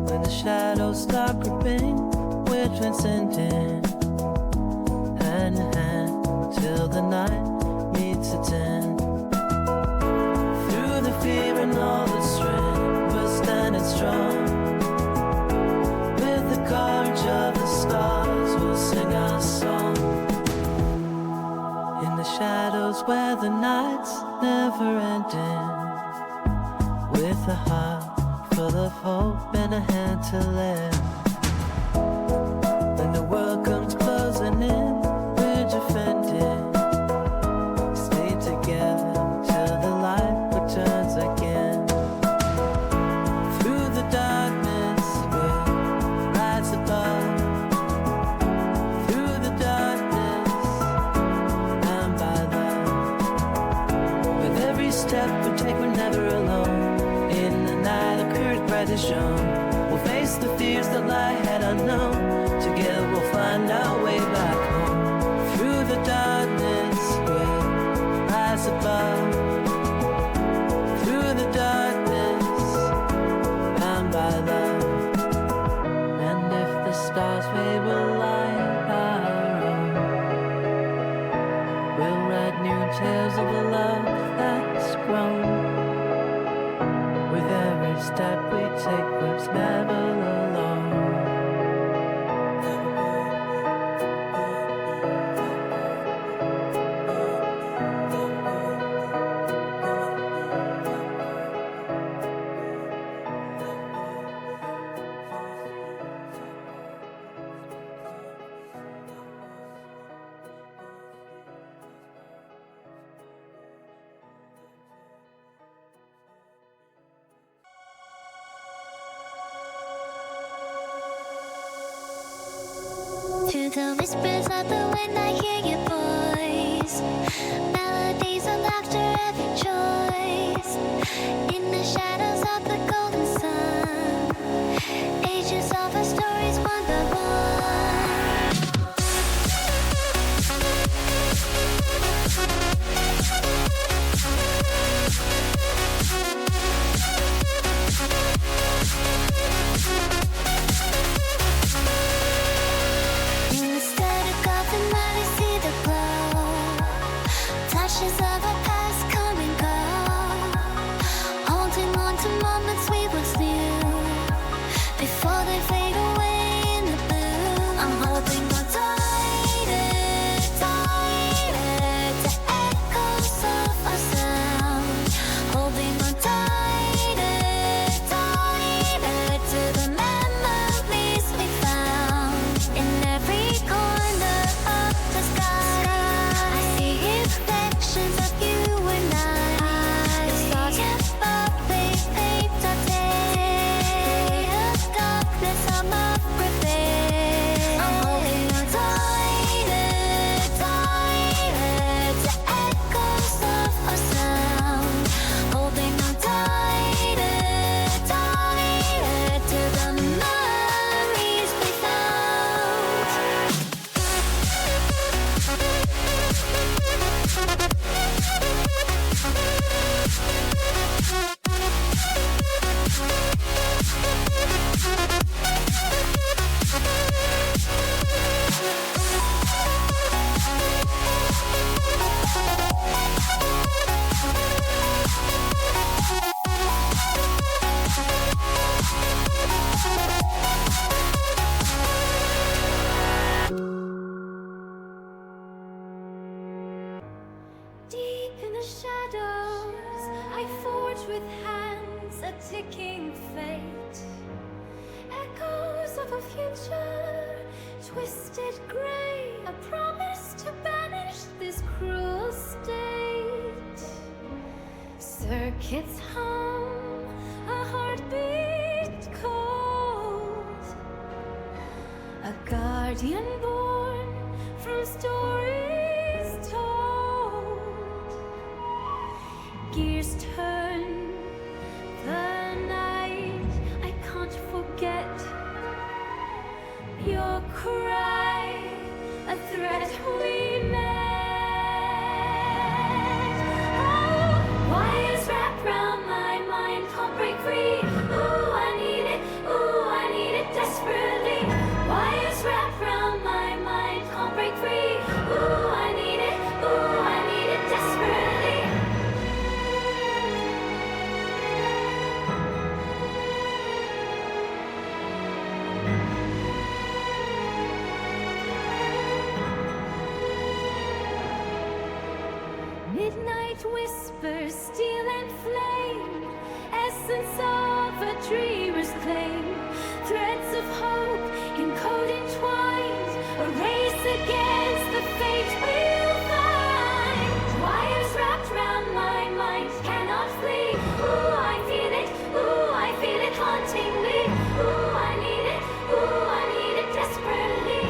When the shadows start creeping, we're transcending, hand in hand, till the night meets its end. Through the fear and all the strength, we're standing strong. With the courage of the stars, we'll sing our song. In the shadows where the night's never ending, with a heart full of hope and a hand to lend. When the world comes closing in, we're defending. Stay together till the light returns again. Through the darkness, we'll rise above. Through the darkness, and by love. With every step we take, we're never alone. In the night, a courage bright is shown. We'll face the fears that lie ahead unknown. Together we'll find our way back home. Through the darkness, we'll rise above. Through the darkness, bound by love. And if the stars fade, we'll light our own. We'll write new tales of a love that's grown. With every step we take, we're never alone. Through the whispers of the wind, I hear your voice. Melodies of laughter, every choice. In the shadows of the golden sun, ages of our stories, one by one. In the static of the night, I see the glow. Flashes of our past come and go, holding on to moments we once knew before they fade away in the blue. I'm holding on tighter, tighter to echoes of our sound. Holding on tighter, tighter to the memories we found. In every corner of the sky, I see reflections of you and I. The stars above, they paint our day. Of darkness, I'm up prepared. I'm holding on tighter, tighter to echoes of our sound. Holding on tighter, tighter to the memories we found. Deep in the shadows, I forge with hands a ticking fate. Echoes of a future, twisted grey, a promise to banish this cruel state. Circuits hum, a heartbeat cold, a guardian born from stories told. Gears turn, the night, I can't forget your cry, a threat we met. Oh, wires wrapped round my mind, can't break free. Ooh, I need it, ooh, I Midnight whispers, steel and flame, essence of a dreamer's claim. Threads of hope in code entwined, a race against the fate we'll find. Wires wrapped round my mind cannot flee. Ooh, I feel it. Ooh, I feel it hauntingly. Ooh, I need it. Ooh, I need it desperately.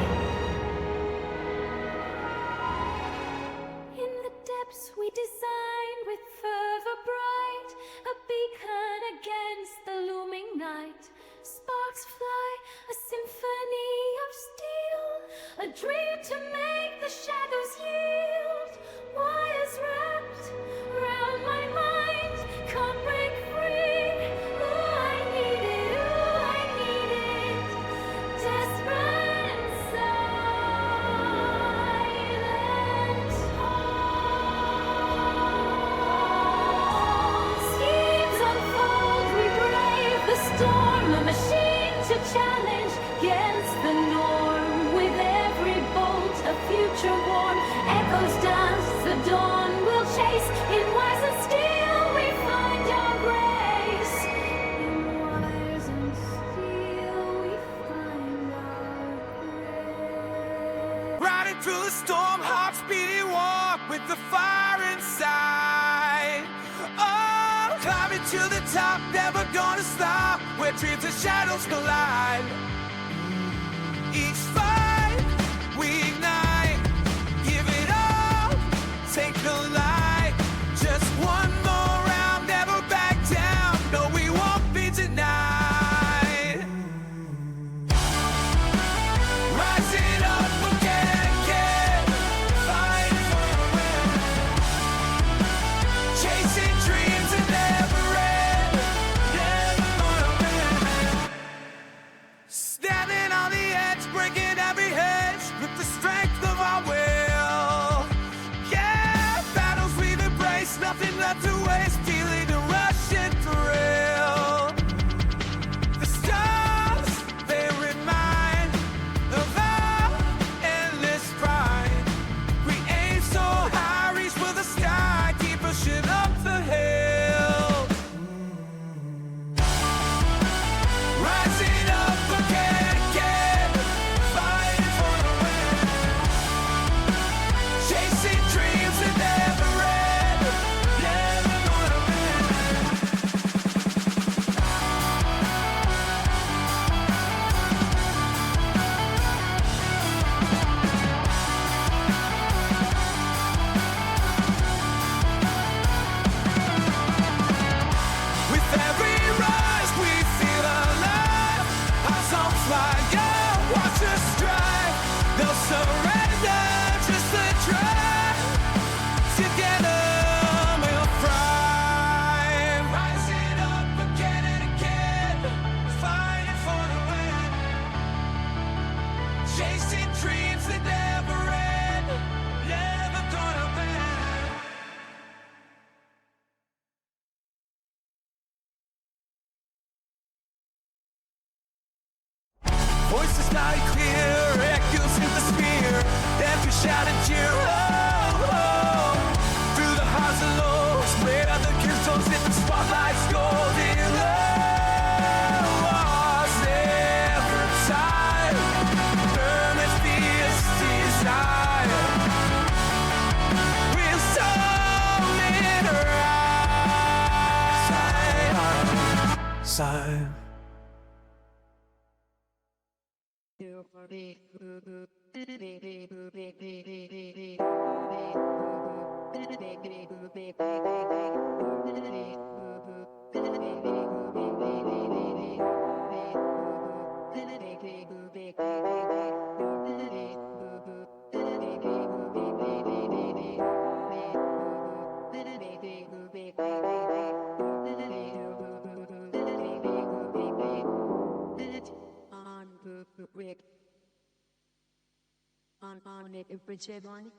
In the depths we designed with fervor bright, a beacon against the looming night. Sparks fly, a symphony of steel, a dream to make the shadows yield. Wires wrapped round my mind, can't break free. Ooh, I need it, ooh, I need it. Desperate and silent. Schemes unfold, we brave the storm, a machine to challenge against the norm. With every bolt, a future warm. Echoes dance, the dawn will chase. In wires and steel, we find our grace. In wires and steel, we find our grace. Riding through the storm, hearts beating warm with the fire inside. Oh, climbing to the top, never gonna stop, where dreams and shadows collide. Each fight, we ignite, give it all, take the light. Just one more round, never back down, no, we won't be denied. Rising up again, fighting for a win. Chasing dreams that never end, never gonna win. Standing on the edge, breaking every hedge with the strength of our will. Yeah, battles we've embraced, nothing left to waste, feeling the rush and thrill. The stars, they remind of our endless pride. We aim so high, reach for the sky, keep pushing up the hill. Rising up again, fighting for the win. Chasing dreams that never end, never gonna win. With every rise, we feel alive. Hearts on fire, watch us strive. No surrender, just a drive. Together we'll thrive. Rising up again and again, fighting for the win. Chasing dreams that never end, never gonna win. Voices loud and clear, echoes in the spear. Every shout and cheer, oh, oh. Through the highs and lows, where the killstones hit the spotlight's golden lows. Every time, burn with fierce desire. We'll soul in rise. Side. On it, Bridget on.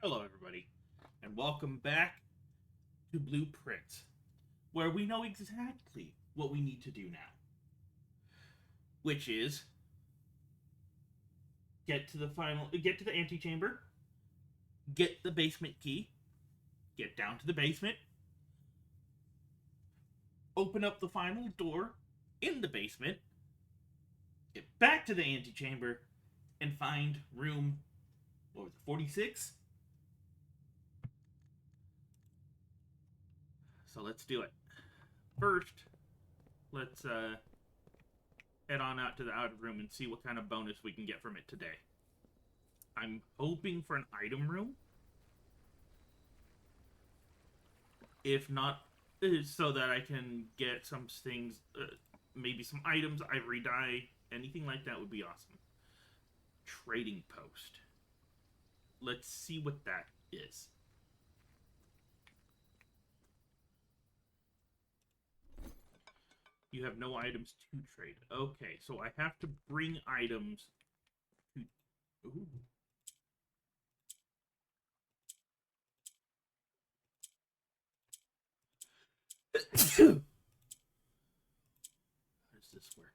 Hello, everybody, and welcome back to Blueprint, where we know exactly what we need to do now, which is get to the antechamber, get the basement key, get down to the basement, open up the final door in the basement, get back to the antechamber, and find room, what was it, 46? So let's do it. First, let's head on out to the outer room and see what kind of bonus we can get from it today. I'm hoping for an item room. If not, so that I can get some things, maybe some items, ivory dye, anything like that would be awesome. Trading post. Let's see what that is. You have no items to trade. Okay, so I have to bring items to... Ooh. How does this work?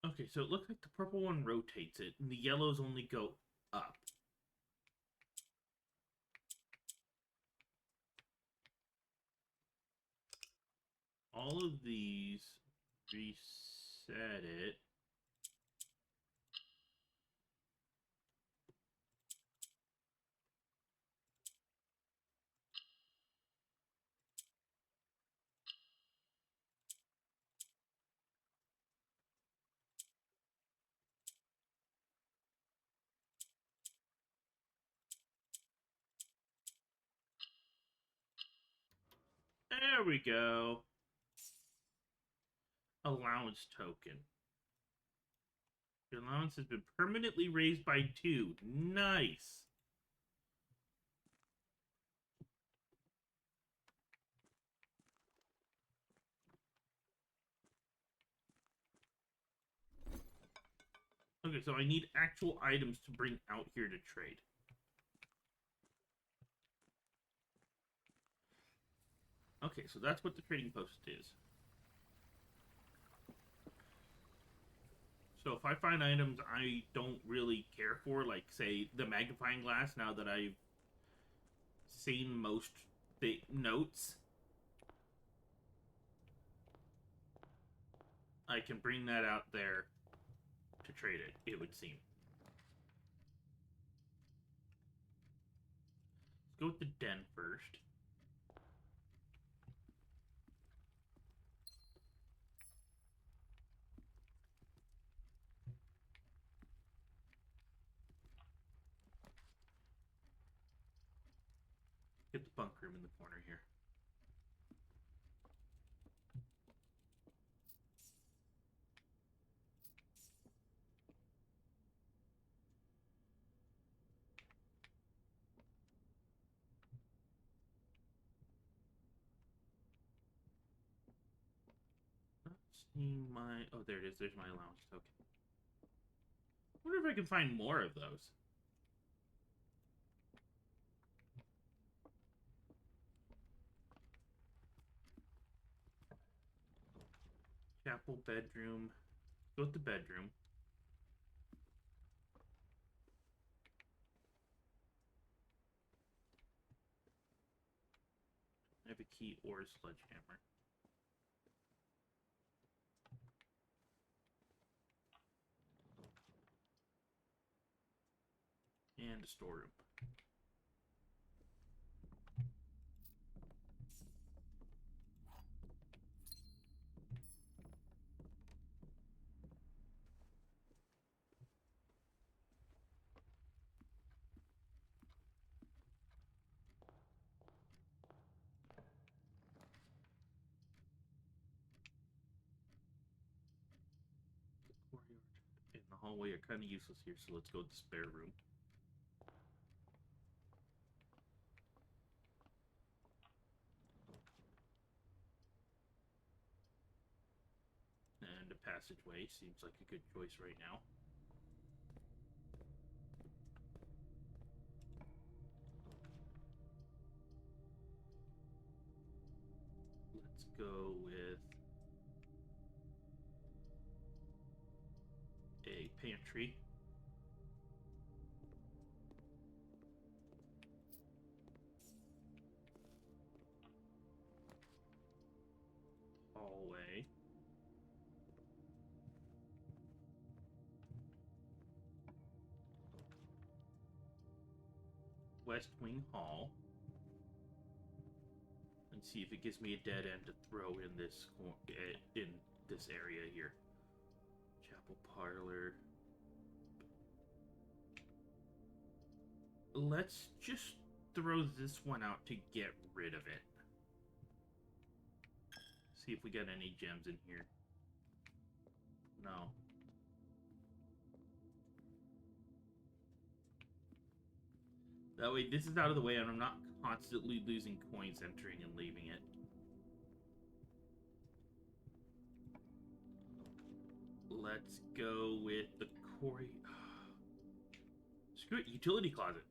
Okay, so it looks like the purple one rotates it, and the yellows only go up. All of these reset it. There we go. Allowance token. Your allowance has been permanently raised by 2. Nice. Okay, so I need actual items to bring out here to trade. Okay, so that's what the trading post is. So if I find items I don't really care for, like, say, the magnifying glass, now that I've seen most notes, I can bring that out there to trade it, it would seem. Let's go with the den first. Get the bunk room in the corner here. Not seeing my... Oh, there it is. There's my allowance token. I wonder if I can find more of those. Chapel, bedroom. Go with the bedroom. I have a key or a sledgehammer. And a storeroom. Courtyard and the hallway are kind of useless here, so let's go to the spare room. And a passageway seems like a good choice right now. Let's go with a pantry. Hallway. West Wing Hall. And see if it gives me a dead end to throw in this area here. Chapel parlor. Let's just throw this one out to get rid of it. See if we got any gems in here. No. That way this is out of the way and I'm not constantly losing coins entering and leaving it. Let's go with the quarry. Screw it, utility closet.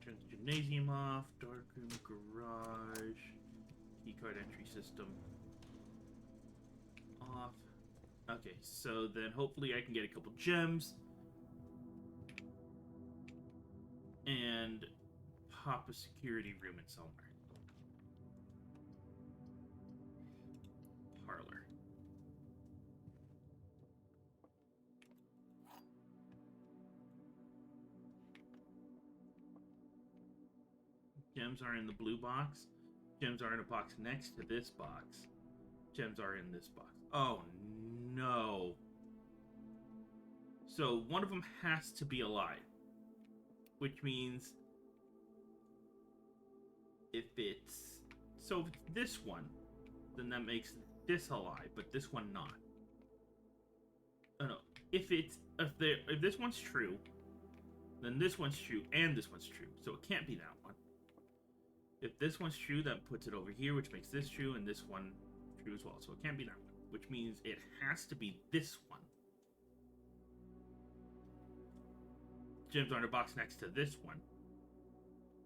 Turn the gymnasium off, darkroom, garage, keycard entry system off. Okay, so then hopefully I can get a couple gems and pop a security room in somewhere. Parlor. Gems are in the blue box. Gems are in a box next to this box. Gems are in this box. Oh no. So one of them has to be alive. Which means if it's this one, then that makes this alive, but this one not. Oh no. If this one's true, then this one's true and this one's true. So it can't be that one. If this one's true, that puts it over here, which makes this true, and this one true as well. So it can't be that one, which means it has to be this one. Gems are in a box next to this one.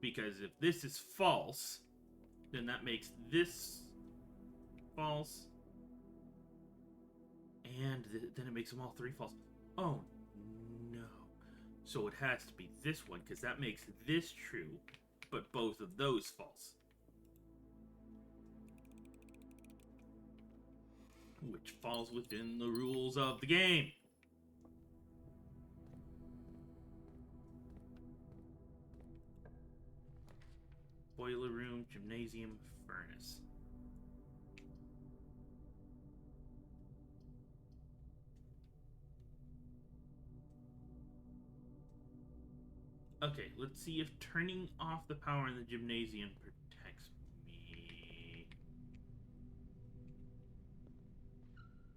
Because if this is false, then that makes this false. And then it makes them all three false. Oh, no. So it has to be this one, because that makes this true, but both of those false. Which falls within the rules of the game. Boiler room, gymnasium, furnace. Okay, let's see if turning off the power in the gymnasium protects me.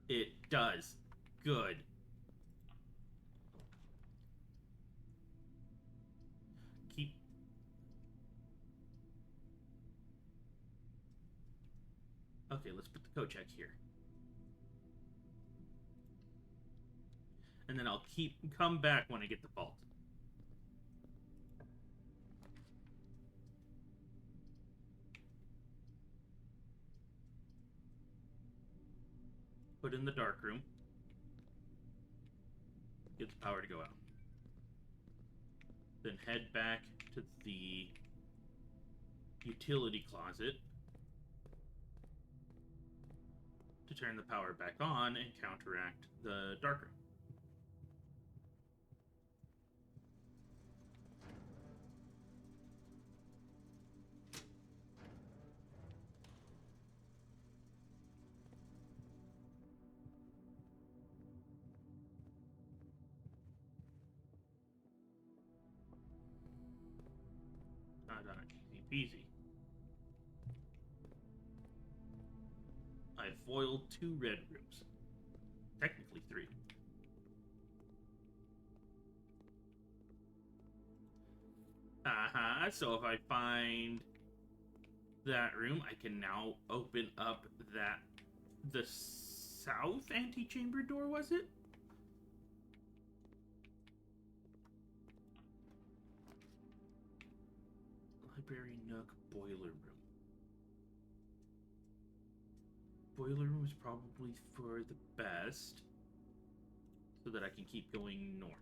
It does. Good. Keep... Okay, let's put the code check here. And then I'll come back when I get the vault. put in the dark room. Get the power to go out. Then head back to the utility closet to turn the power back on and counteract the dark room. Easy peasy. I foiled 2 red rooms. Technically 3. So if I find that room, I can now open up the south antechamber door, was it? Library Nook boiler room. Boiler room is probably for the best, so that I can keep going north.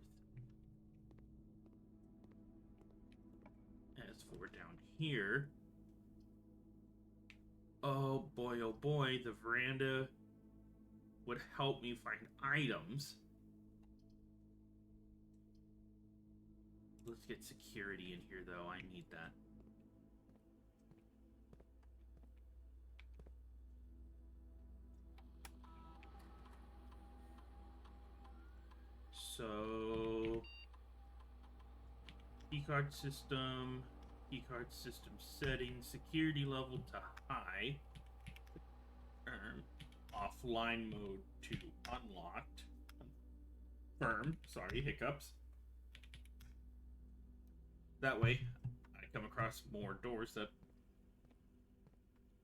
As for down here, oh boy, the veranda would help me find items. Let's get security in here, though. I need that. So, keycard system settings, security level to high, offline mode to unlocked, firm, sorry, hiccups. That way, I come across more doors that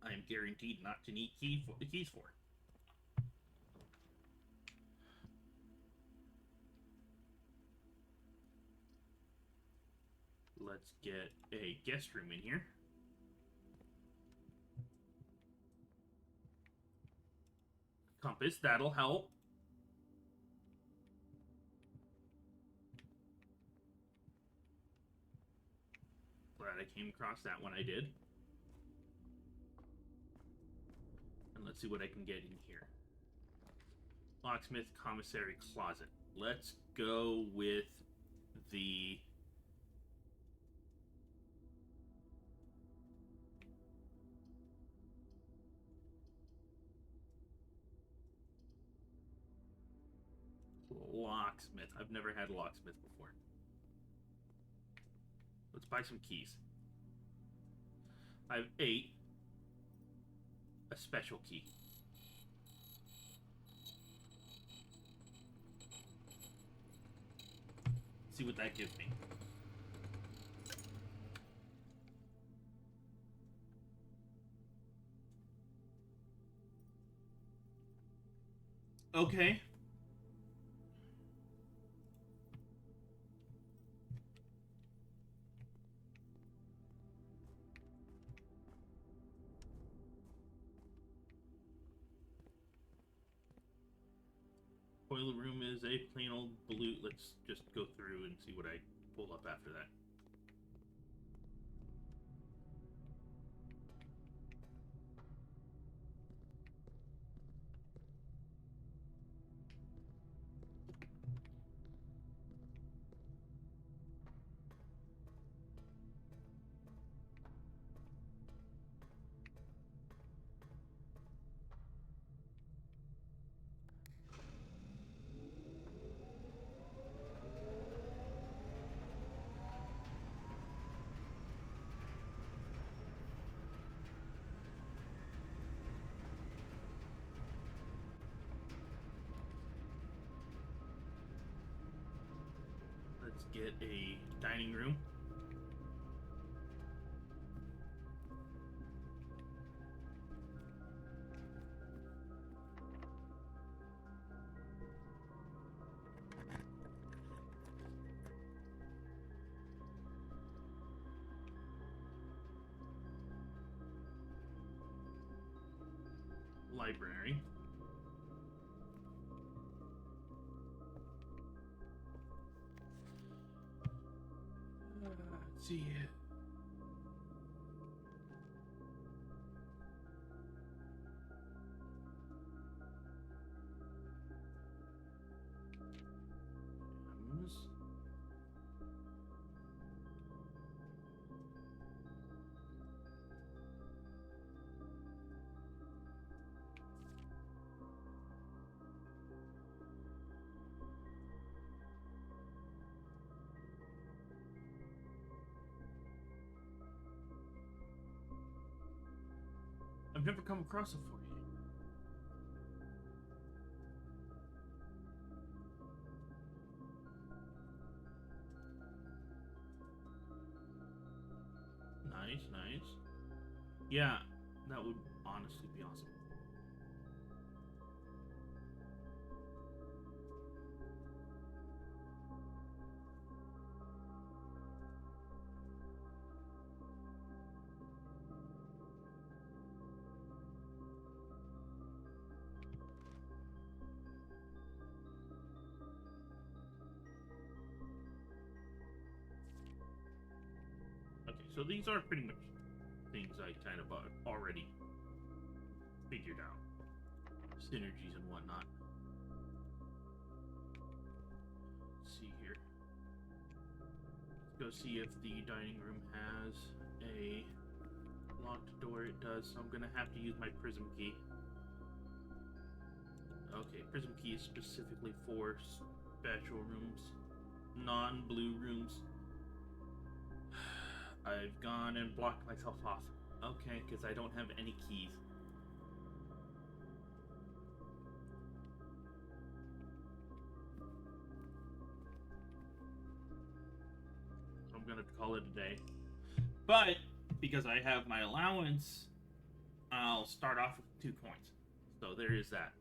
I am guaranteed not to need keys for. Let's get a guest room in here. Compass, that'll help. Glad I came across that when I did. And let's see what I can get in here. Locksmith commissary closet. Let's go with the locksmith. I've never had a locksmith before. Let's buy some keys. I have 8. A special key. See what that gives me. Okay. Boiler room is a plain old blue. Let's just go through and see what I pull up after that. Let's get a dining room. Library. I've never come across it for you. Nice, nice. Yeah, that would honestly be awesome. Okay, so these are pretty much things I kind of already figured out. Synergies and whatnot. Let's see here. Let's go see if the dining room has a locked door. It does, so I'm gonna have to use my prism key. Okay, prism key is specifically for special rooms, non-blue rooms. I've gone and blocked myself off. Okay, because I don't have any keys. So I'm gonna call it a day. But because I have my allowance, I'll start off with 2 coins. So there is that.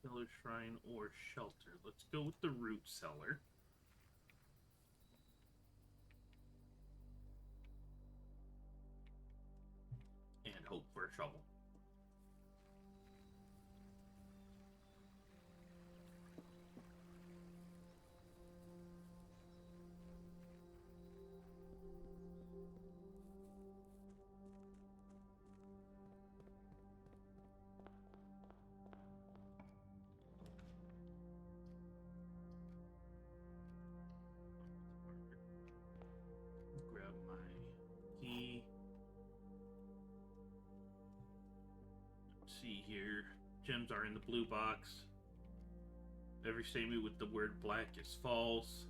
Cellar, shrine, or shelter. Let's go with the root cellar. And hope for a shovel. Grab my key. Let's see here. Gems are in the blue box. Every statement with the word black is false.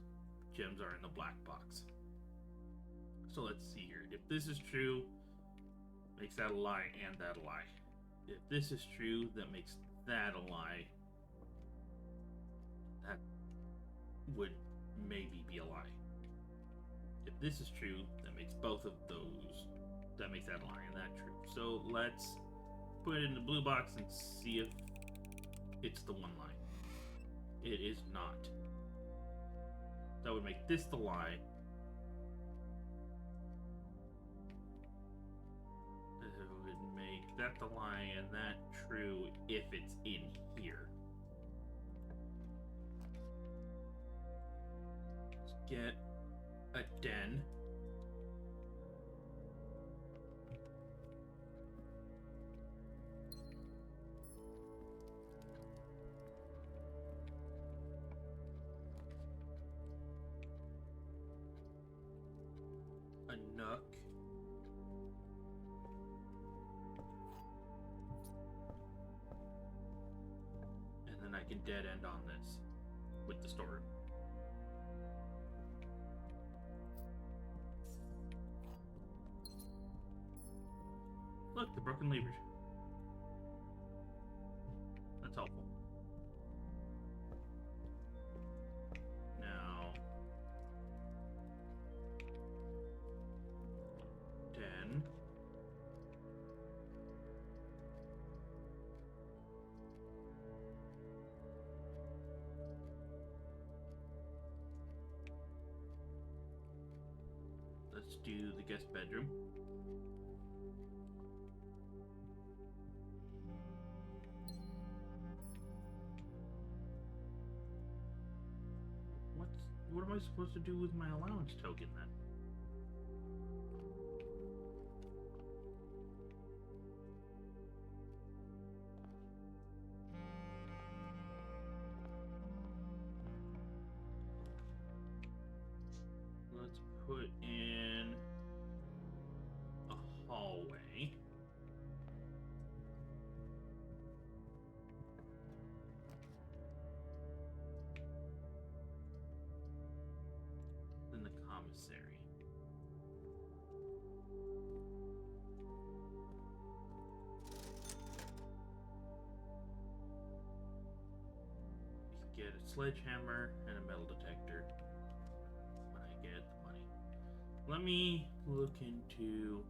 Gems are in the black box. So let's see here. If this is true, makes that a lie and that a lie. If this is true, that makes that a lie. That would maybe be a lie. If this is true, that makes both of those. That makes that a lie and that true. So let's put it in the blue box and see if it's the one lie. It is not. That would make this the lie. It would make that the lie and that true if it's in here. Let's get a den. A nook. And then I can dead end on this with the storeroom. Look, the broken levers. That's helpful. Now, 10. let's do the guest bedroom. What am I supposed to do with my allowance token then? Let's put in a hallway. Then the commissary. We can get a sledgehammer and a metal detector. When I get the money. Let me look into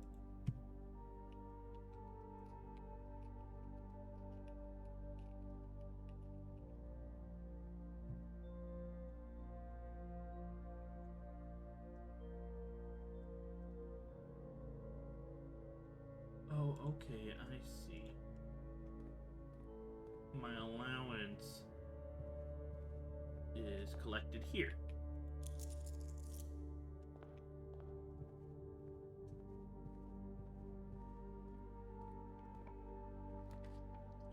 oh, okay, I see. My allowance is collected here.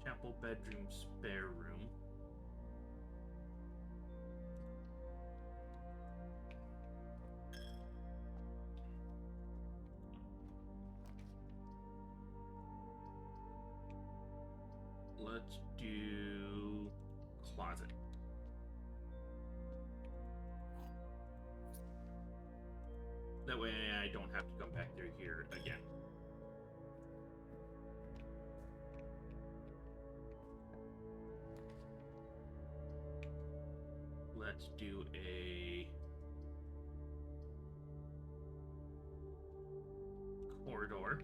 Chapel bedroom spare room. Let's do closet. That way I don't have to come back through here again. Let's do a corridor.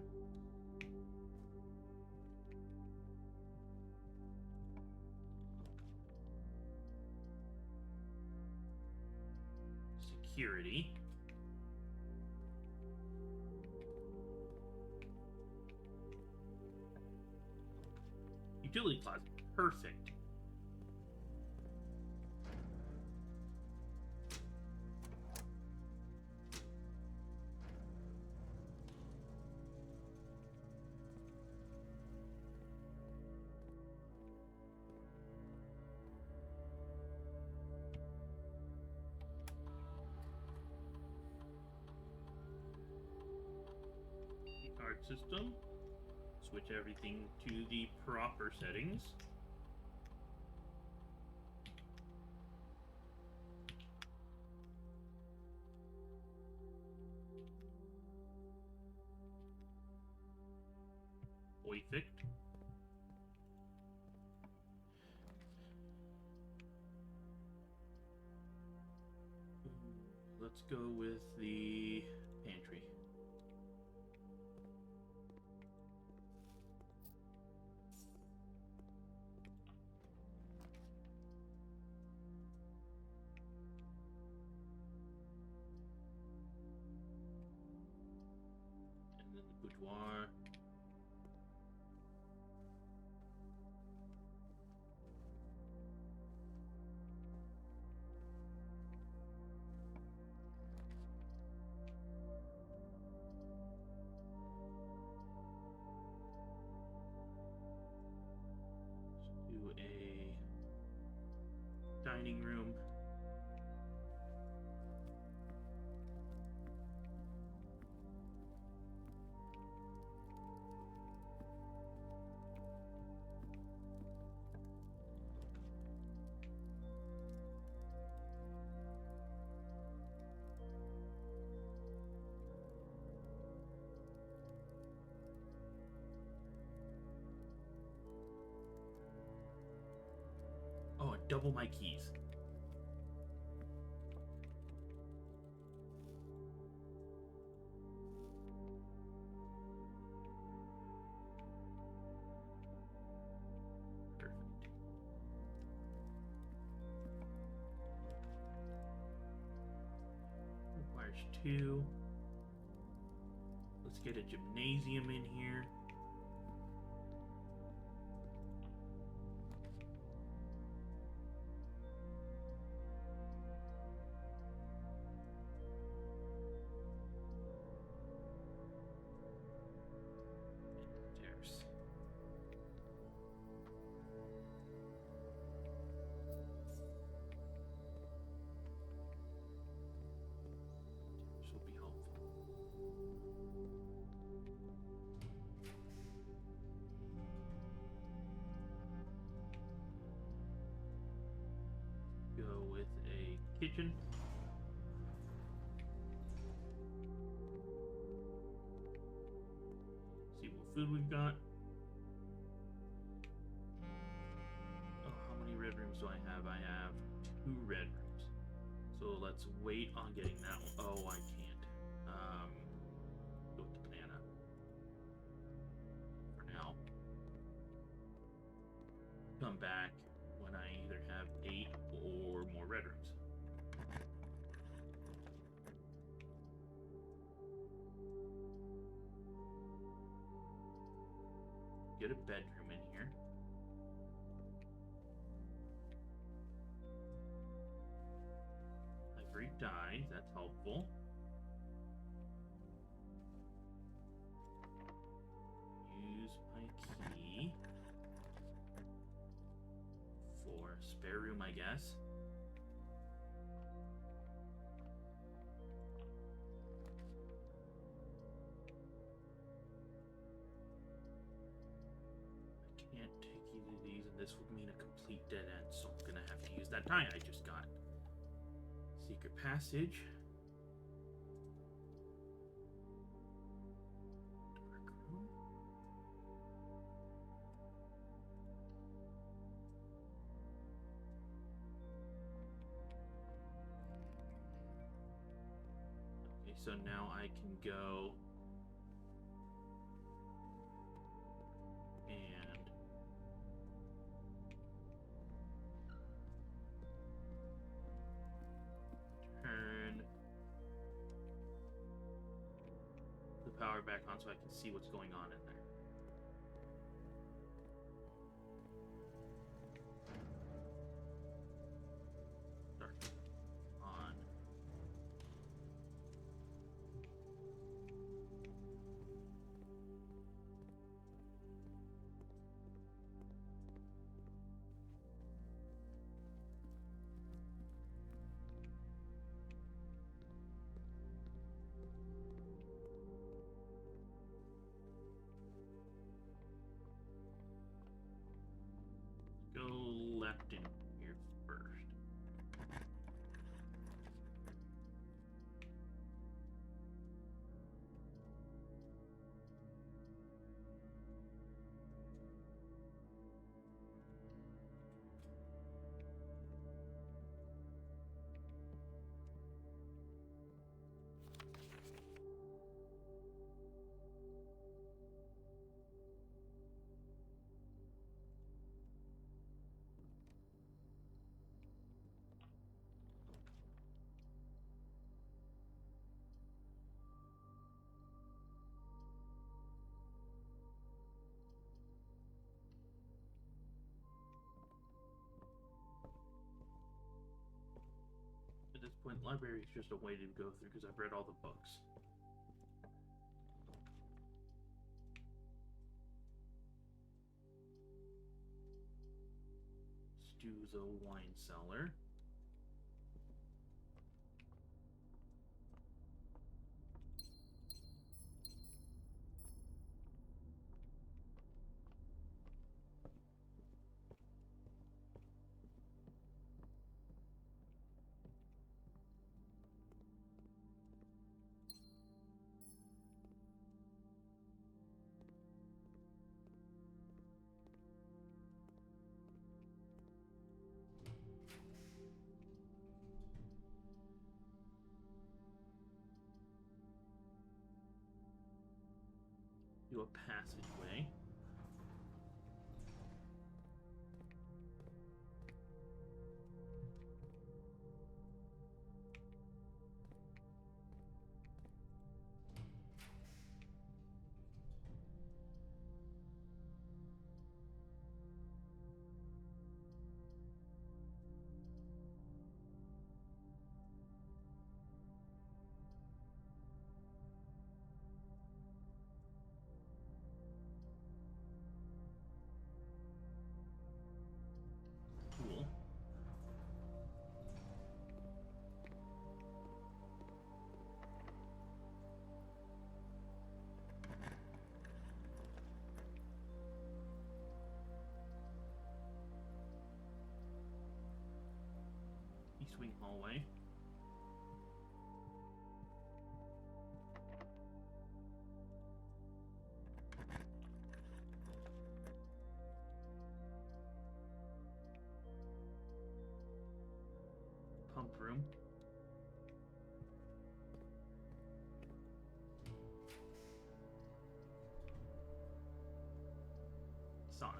Security. Utility closet. Perfect. Art system. Switch everything to the proper settings. Perfect. Let's go with the pantry. And then the boudoir. Do a dining room. Oh, and double my keys. Perfect. Requires 2. Let's get a gymnasium in here. Stairs. This will be helpful. Go with a kitchen. See what food we've got. Oh, how many red rooms do I have? I have 2 red rooms. So let's wait on getting that one. Oh, I can't. Go with the banana. For now. Come back when I either have 8 or more red rooms. Get a bedroom in here. Ivory dyes, that's helpful. Use my key for a spare room, I guess. I can't take either of these, and this would mean a complete dead end, so I'm gonna have to use that die I just got. Secret passage. Dark room. Okay, so now I can go and turn the power back on so I can see what's going on in there. Dark on. Go left in here first. At this point, library is just a way to go through because I've read all the books. Stu's a wine cellar. Do a passageway. east wing hallway. Pump room. Sauna.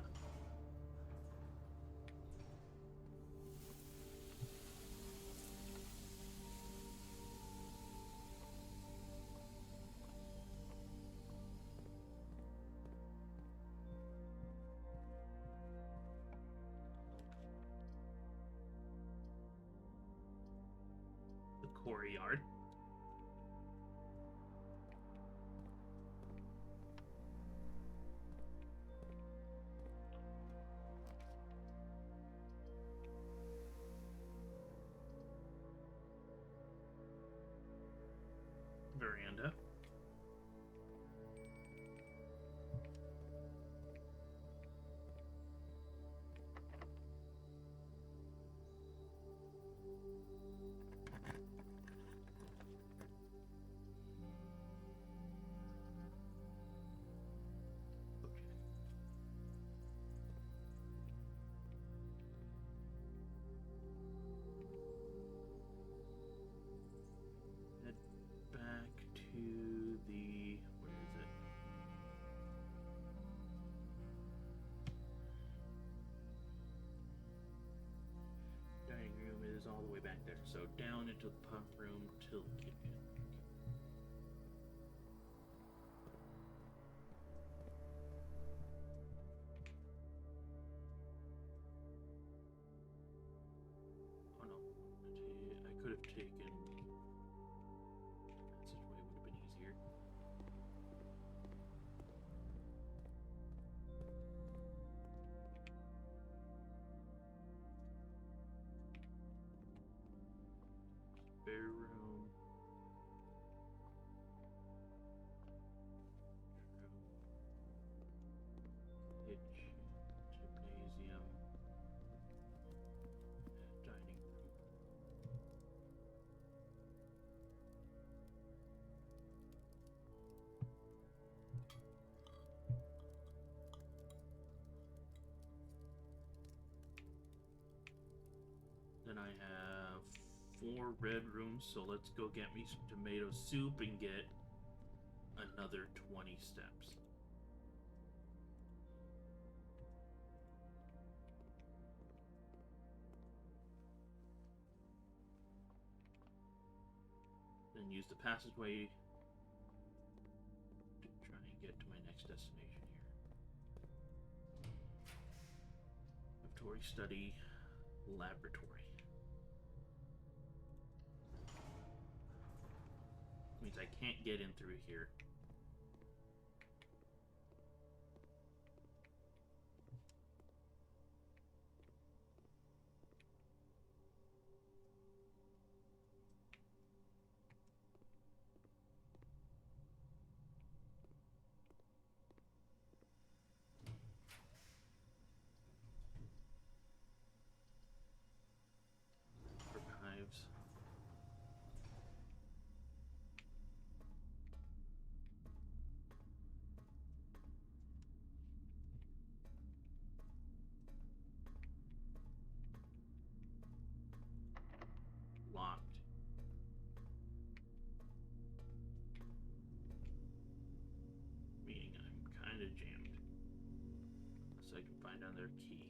The courtyard. Veranda. Okay. Head back to the, where is it? Dining room is all the way back there. So down into the pump room till the kitchen. Oh no, I could have taken. Passageway would have been easier. Spare room. Kitchen, gymnasium, dining room. Then I have 4 red rooms, so let's go get me some tomato soup and get another 20 steps. Then use the passageway to try and get to my next destination here. Laboratory study, laboratory. Means I can't get in through here. Archives. Locked. Meaning I'm kind of jammed. So I can find another key.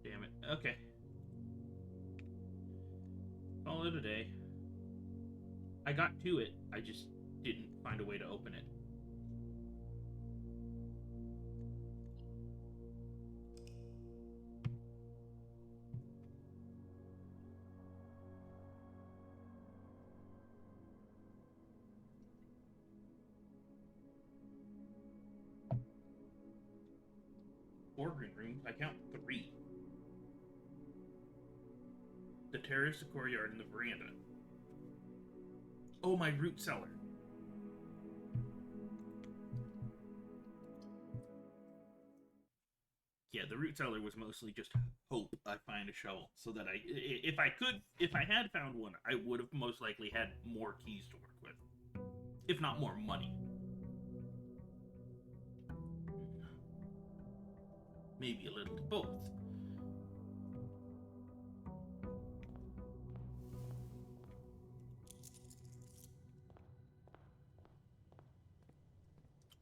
Damn it. Okay. Call it a day. I got to it. I just didn't find a way to open it. rooms. I count 3. The terrace, the courtyard, and the veranda. Oh, my root cellar. Yeah, the root cellar was mostly just hope I find a shovel, so that if I had found one, I would have most likely had more keys to work with, if not more money. Maybe a little of both.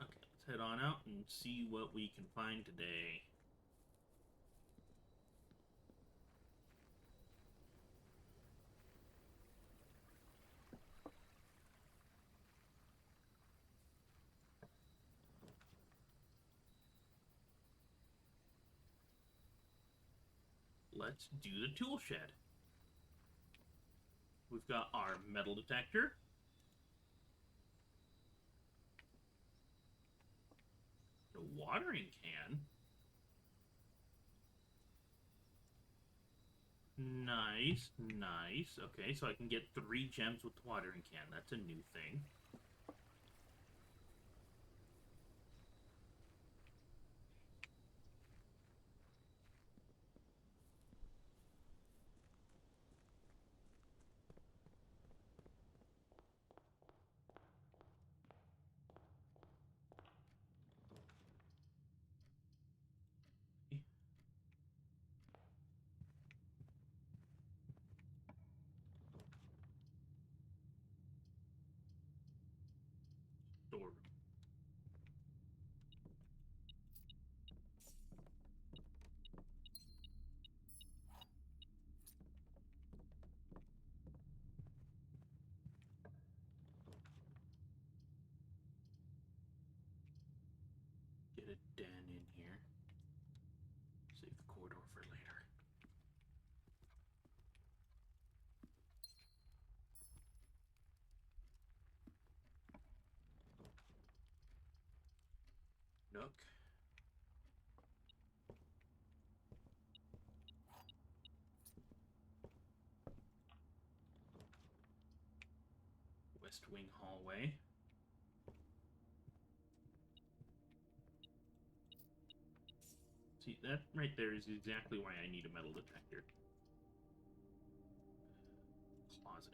Okay, let's head on out and see what we can find today. Let's do the tool shed. We've got our metal detector. The watering can. Nice, nice. Okay, so I can get 3 gems with the watering can. That's a new thing. Storeroom. Get a den in here. Save the corridor for later. Nook. West wing hallway. See, that right there is exactly why I need a metal detector. Closet.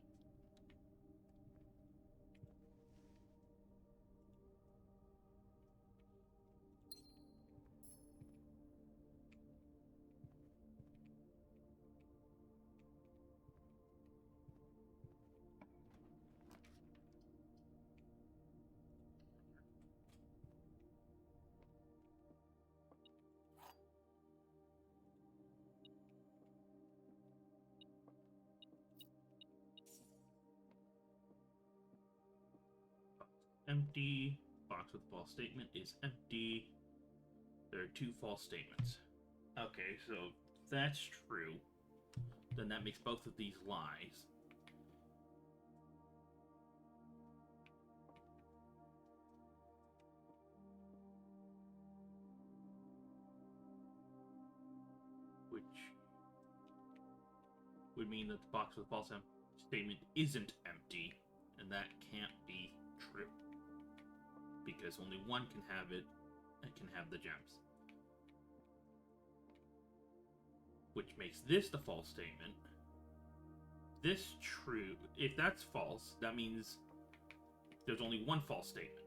Empty. Box with false statement is empty. There are 2 false statements. Okay, so if that's true, then that makes both of these lies. Which would mean that the box with false statement isn't empty, and that can't be true. Because only one can have it and can have the gems. Which makes this the false statement. This true. If that's false, that means there's only one false statement.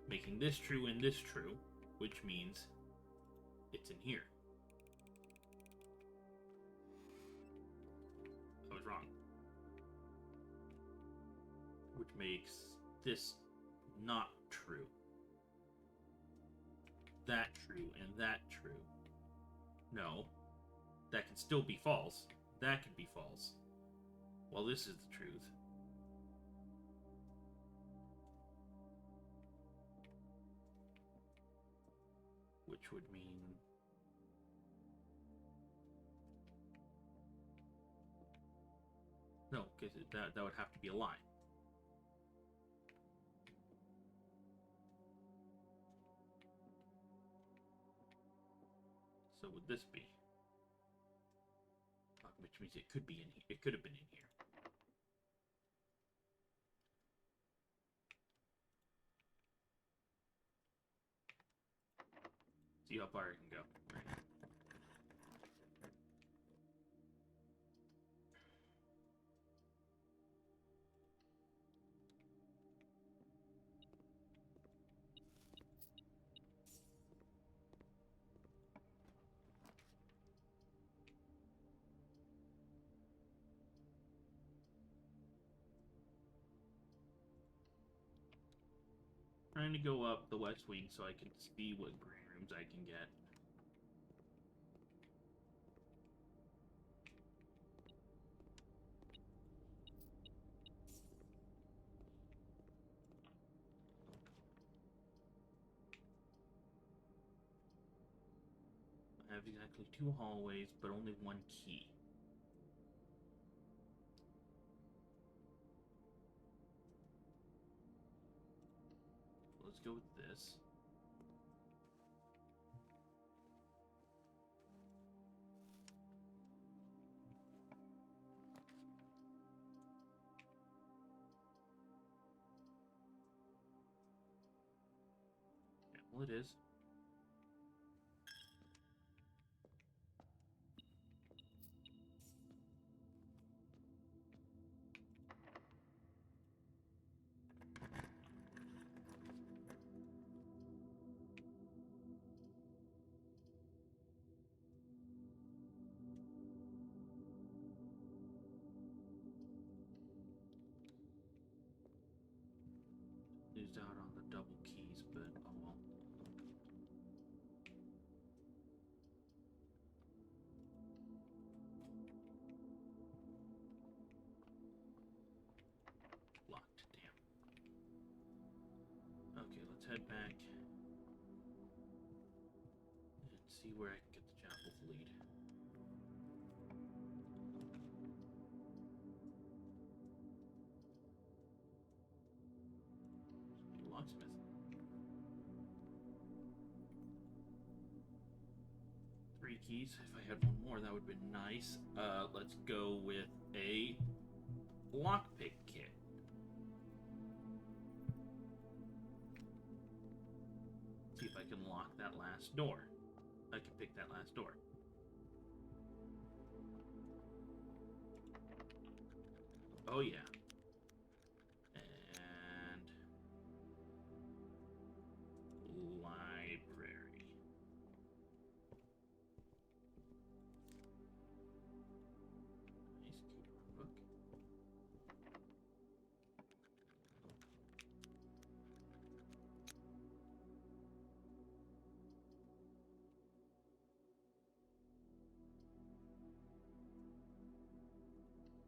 Making this true and this true, which means it's in here. I was wrong. Which makes this not true. That true and that true. No. That can still be false. That can be false. Well, this is the truth. Which would mean... No, because that would have to be a lie. So would this be? Which means it could be in here. It could have been in here. See how far I can go. Right. Trying to go up the west wing so I can see what green rooms I can get. I have exactly 2 hallways, but only 1 key. Let's go with this. Yeah, well, it is. Lose out on the double keys, but oh well. Locked, damn. Okay, let's head back and see where I can get the chapel's lead. Locksmith. Three keys. If I had one more, that would be nice. Let's go with a lockpick kit. See if I can lock that last door. I can pick that last door. Oh yeah. And library. Nice keyboard book.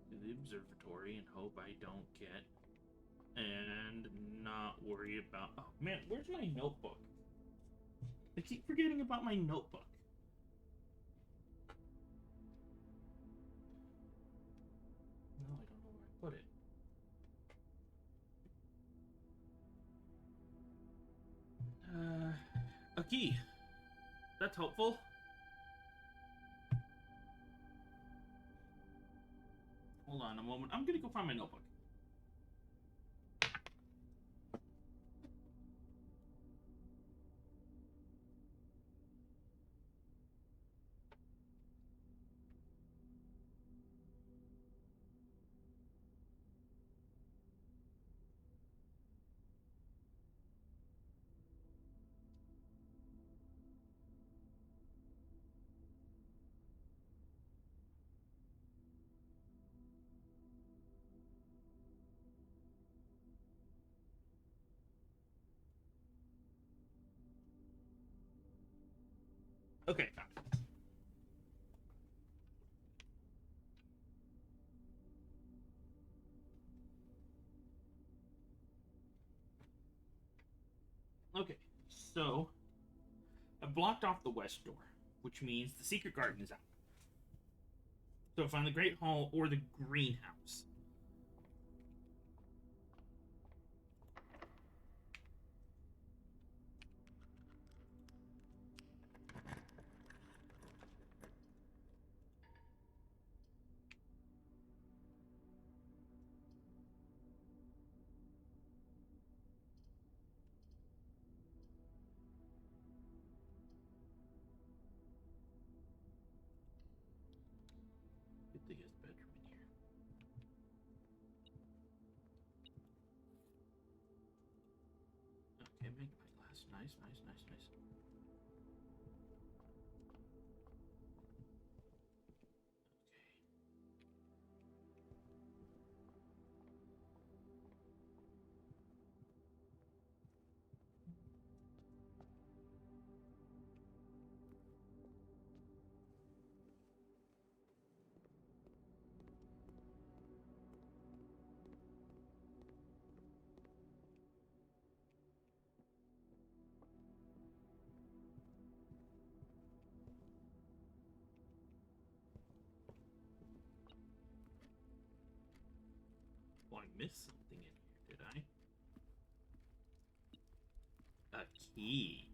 To the observatory and hope I don't get, and not worry about. Oh man, where's my notebook? I keep forgetting about my notebook. No, I don't know where I put it. A key. That's helpful. Hold on a moment. I'm gonna go find my notebook. Okay, found it. Okay, so I blocked off the west door, which means the secret garden is out. So find the Great Hall or the greenhouse. Okay, Magpie glass. Nice, nice, nice, nice. Okay. Well, I missed something in here, did I? A key.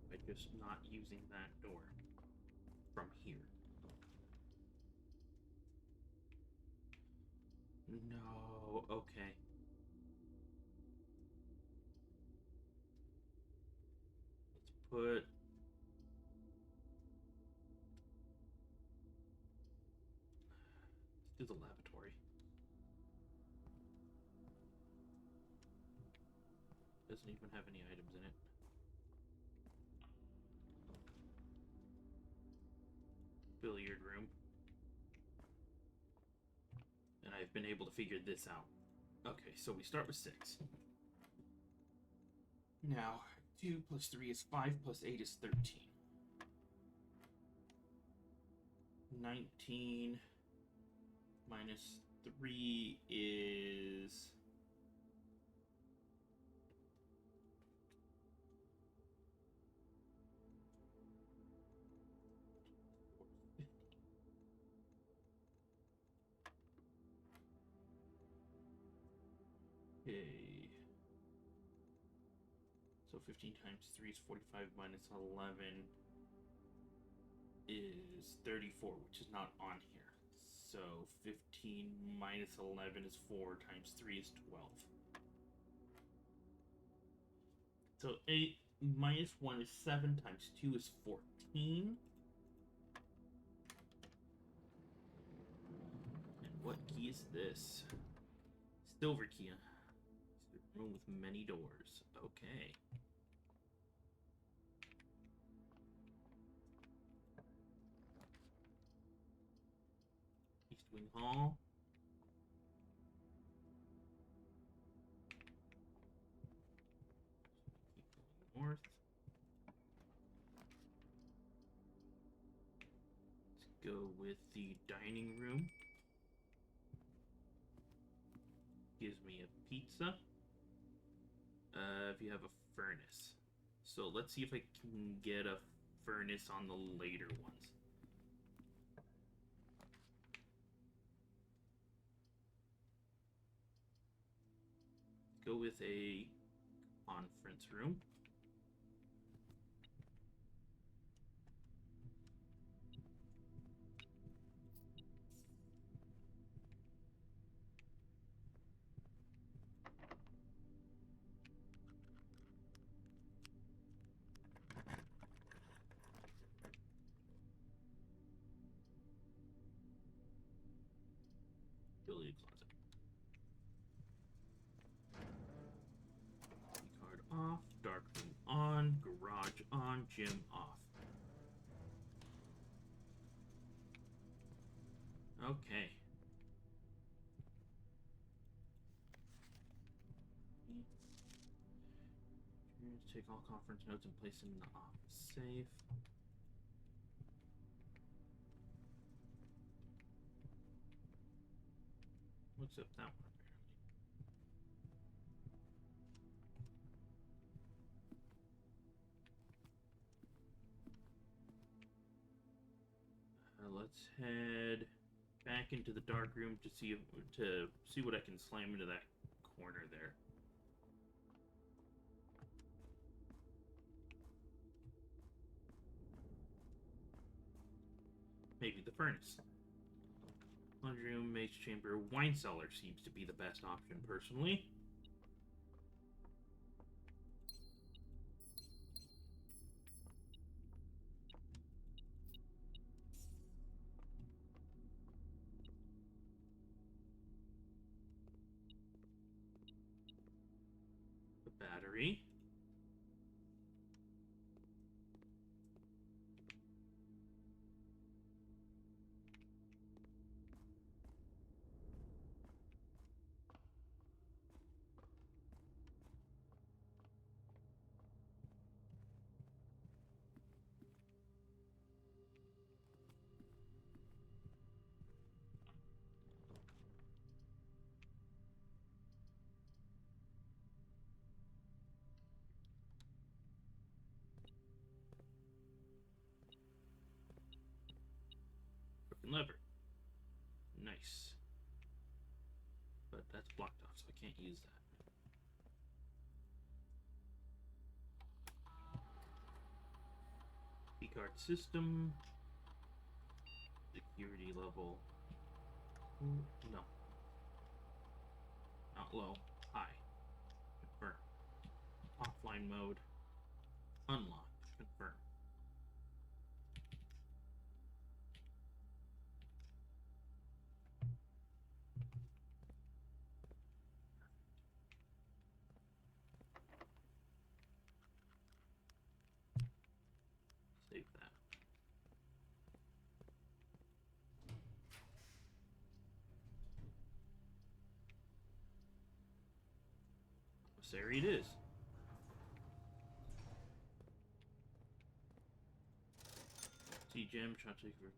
By just not using that door from here. No, okay. Let's put... Let's do the lavatory. Doesn't even have any items in it. Billiard room. And I've been able to figure this out. Okay, so we start with 6. Now, 2 plus 3 is 5, plus 8 is 13. 19 minus 3 is... Okay. So 15 times 3 is 45 minus 11 is 34, which is not on here. So 15 minus 11 is 4 times 3 is 12. So 8 minus 1 is 7 times 2 is 14. And what key is this? Silver key. Room with many doors. Okay. East Wing Hall. Keep going north. Let's go with the dining room. Gives me a pizza. If you have a furnace. So let's see if I can get a furnace on the later ones. Go with a conference room. Billiard closet. Card off. Dark room on. Garage on. Gym off. Okay. Take all conference notes and place them in the office safe. accept that one. Let's head back into the dark room to see what I can slam into that corner there. Maybe the furnace. Laundry room, mace chamber, wine cellar seems to be the best option, personally. The battery. Lever. Nice. But that's blocked off, so I can't use that. Keycard system. Security level. No. Not low. High. Confirm. Offline mode. Unlocked. Confirm. Save that. Commissary it is. Sea gem, shot taker,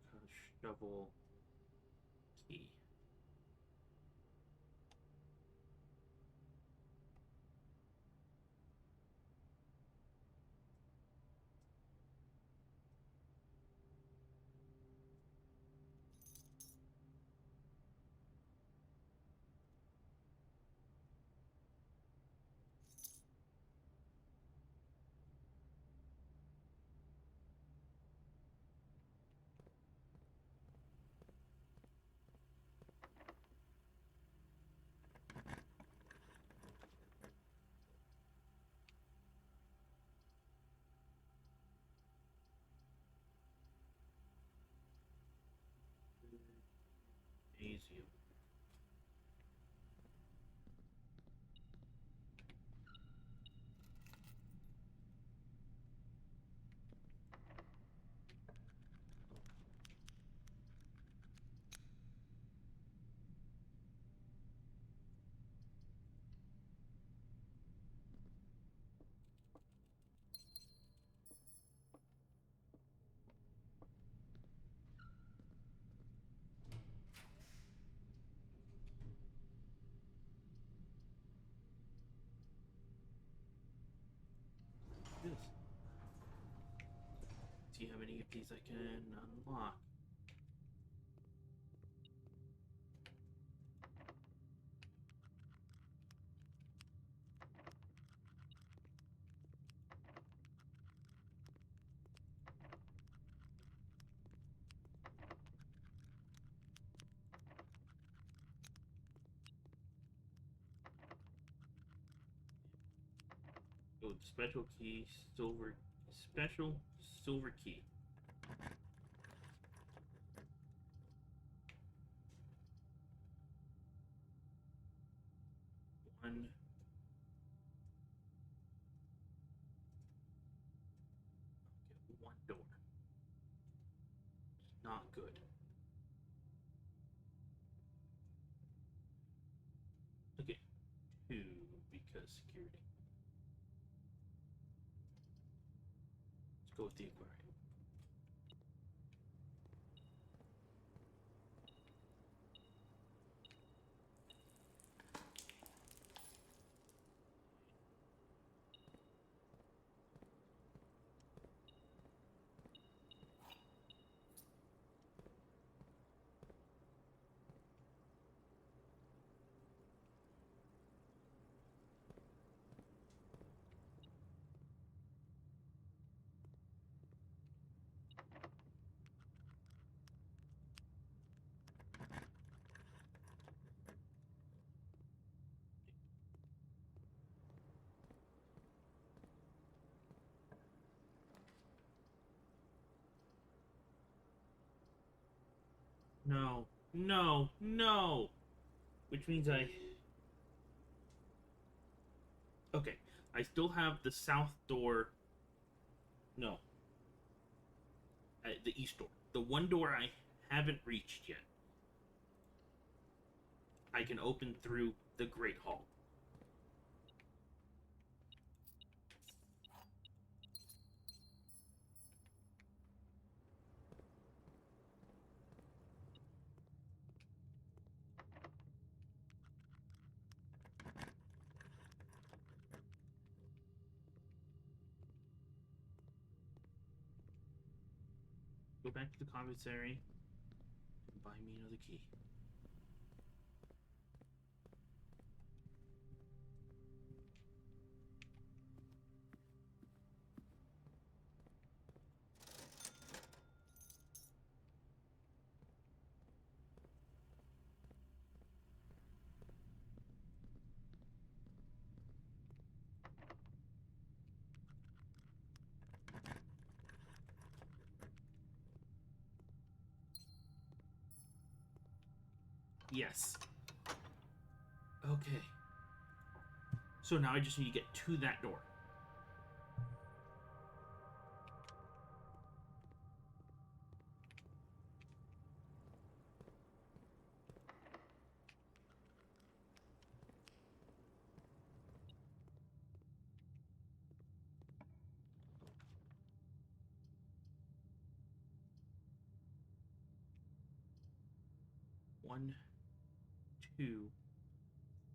shovel, key. Easy. This. See how many of these I can unlock. Go with special key, special silver key. One. Okay, one door. Not good. Okay, two because security. Let's go with the aquarium. No. No. No. Which means I... Okay. I still have the south door... No. The east door. The one door I haven't reached yet. I can open through the Great Hall. Go back to the commissary and buy me another key. Yes. Okay. So now I just need to get to that door. One, two,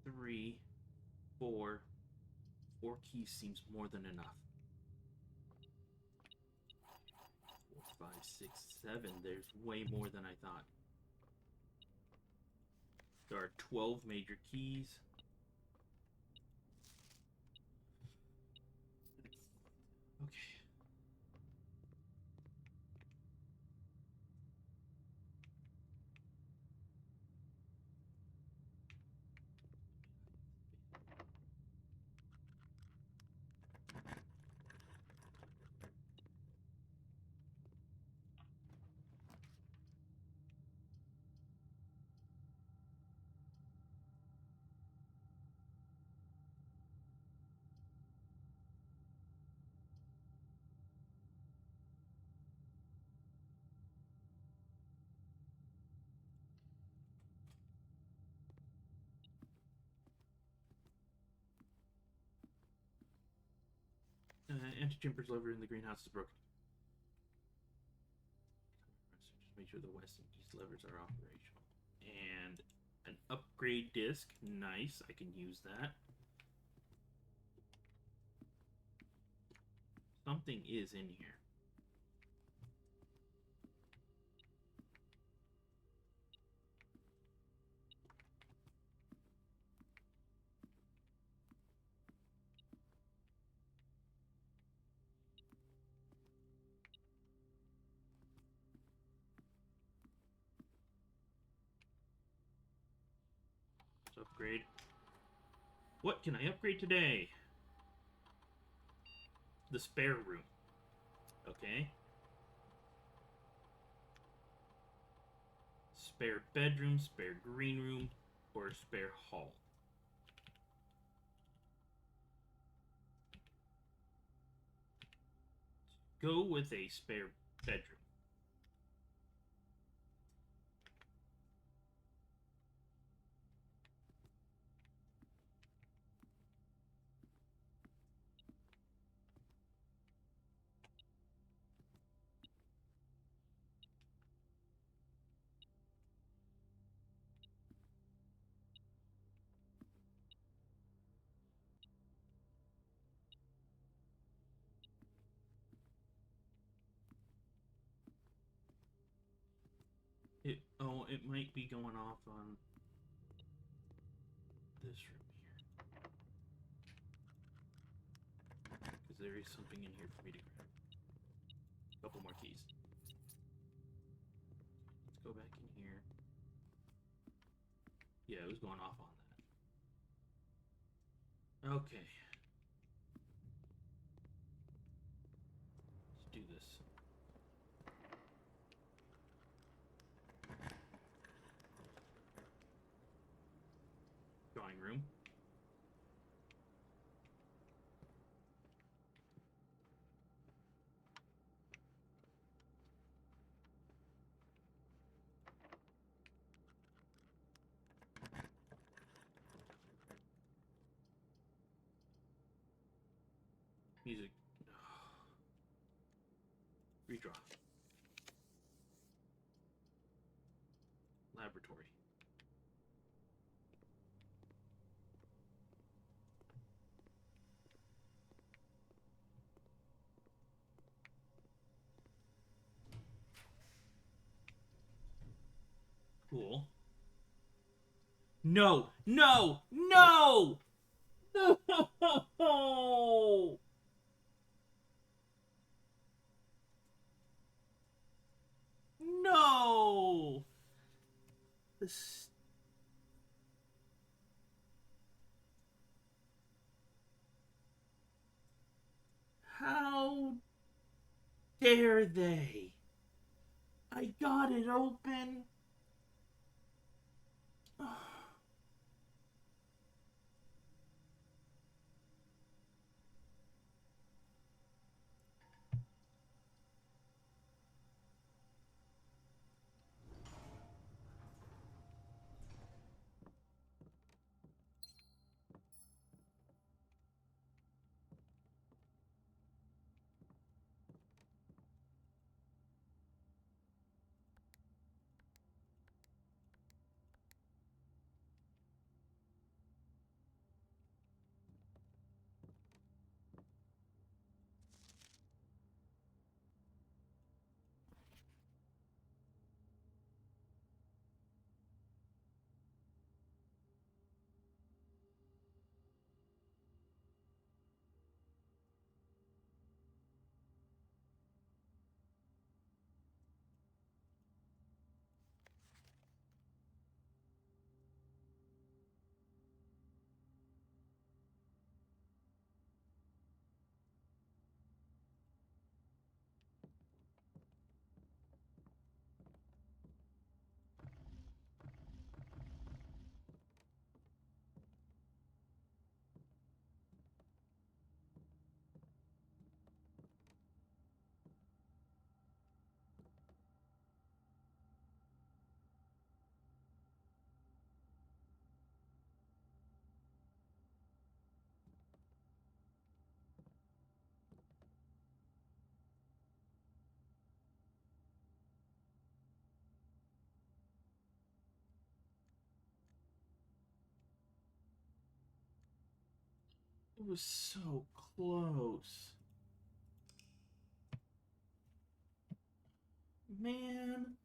three, four. 4 keys seems more than enough. 4, 5, 6, 7. There's way more than I thought. There are 12 major keys. Okay. Antechambers lever in the greenhouse is broken. Just make sure the west and east levers are operational. And an upgrade disc. Nice. I can use that. Something is in here. Upgrade. What can I upgrade today? The spare room. Okay. Spare bedroom, spare green room, or spare hall. Go with a spare bedroom. It might be going off on this room here. Because there is something in here for me to grab. A couple more keys. Let's go back in here. Yeah, it was going off on that. Okay. Let's do this. drawing room. Music. Redraw. Laboratory. Cool. No! No! No! No! No! This. How dare they? I got it open. It was so close. Man.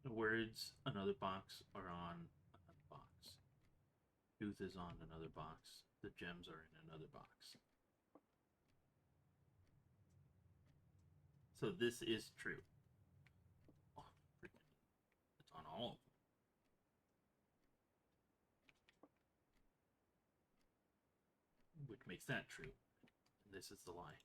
The words another box are on another box. Truth is on another box. The gems are in another box. So this is true. Oh, freaking. It's on all of them. Which makes that true. And this is the lie.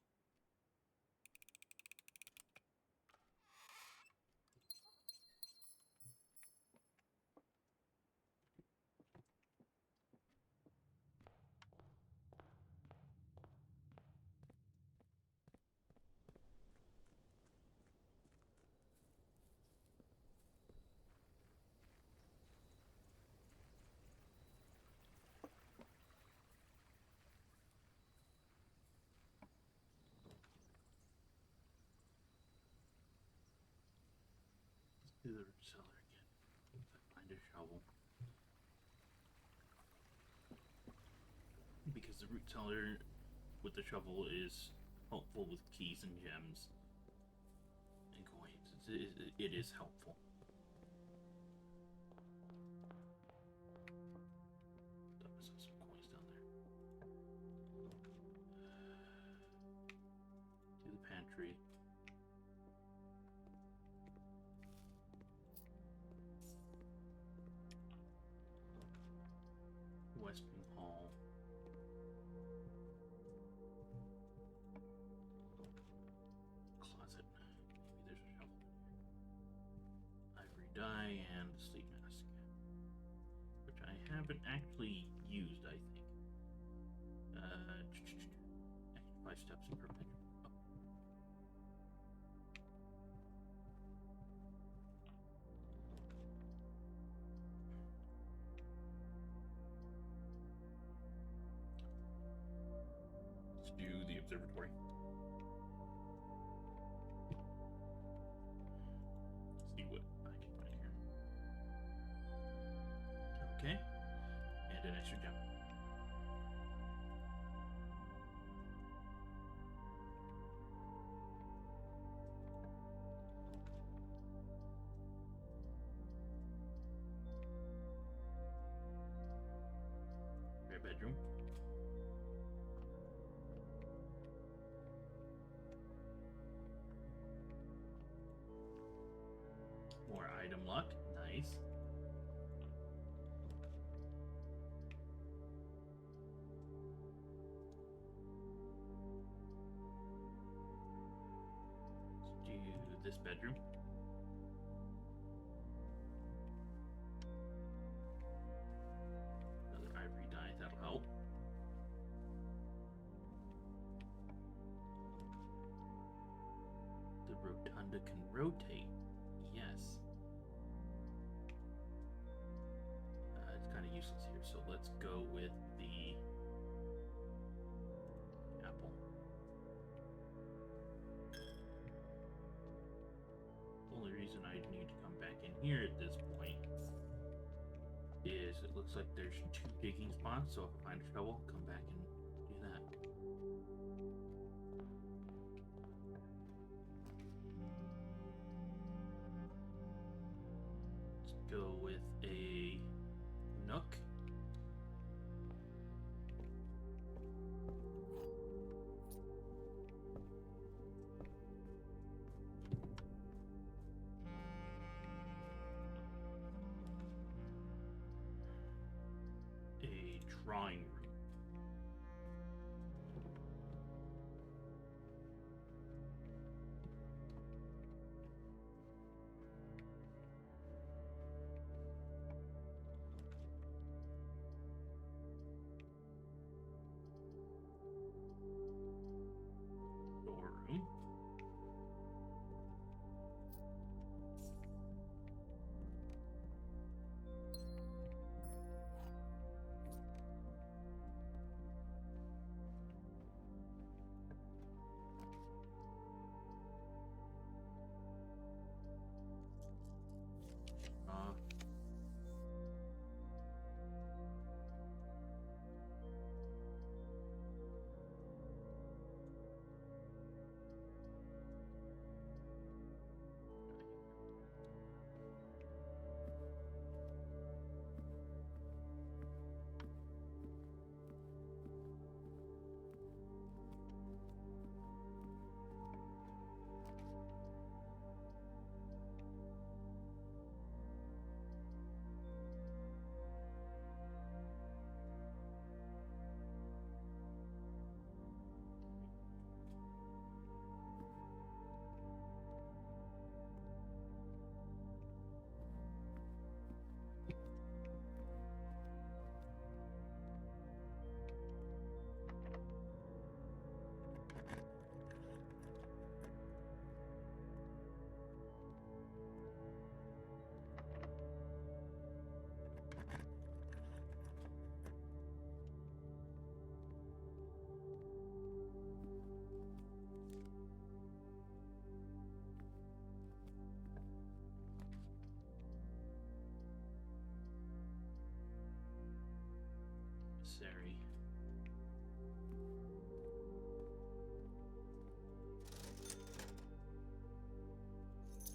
To the root cellar again. Find a shovel. Because the root cellar with the shovel is helpful with keys and gems and coins. It is helpful. Thought I saw some coins down there. To the pantry. Western Hall. Closet. Maybe there's a shovel in here. Ivory dye and sleep mask. Which I haven't actually used, I think. Extra 5 steps per bedroom. Oh. Let's do the observatory. See what I can find here. Okay. And an extra jump. Spare bedroom. More item luck. Nice. Let's do this bedroom. Another ivory dye, that'll help. The rotunda can rotate. Yes. It's kind of useless here, so let's go with the apple. The only reason I need to come back in here at this point is it looks like there's 2 digging spots, so if I find a shovel, come back and do that. Let's go with a nook. A drawing room. Storeroom.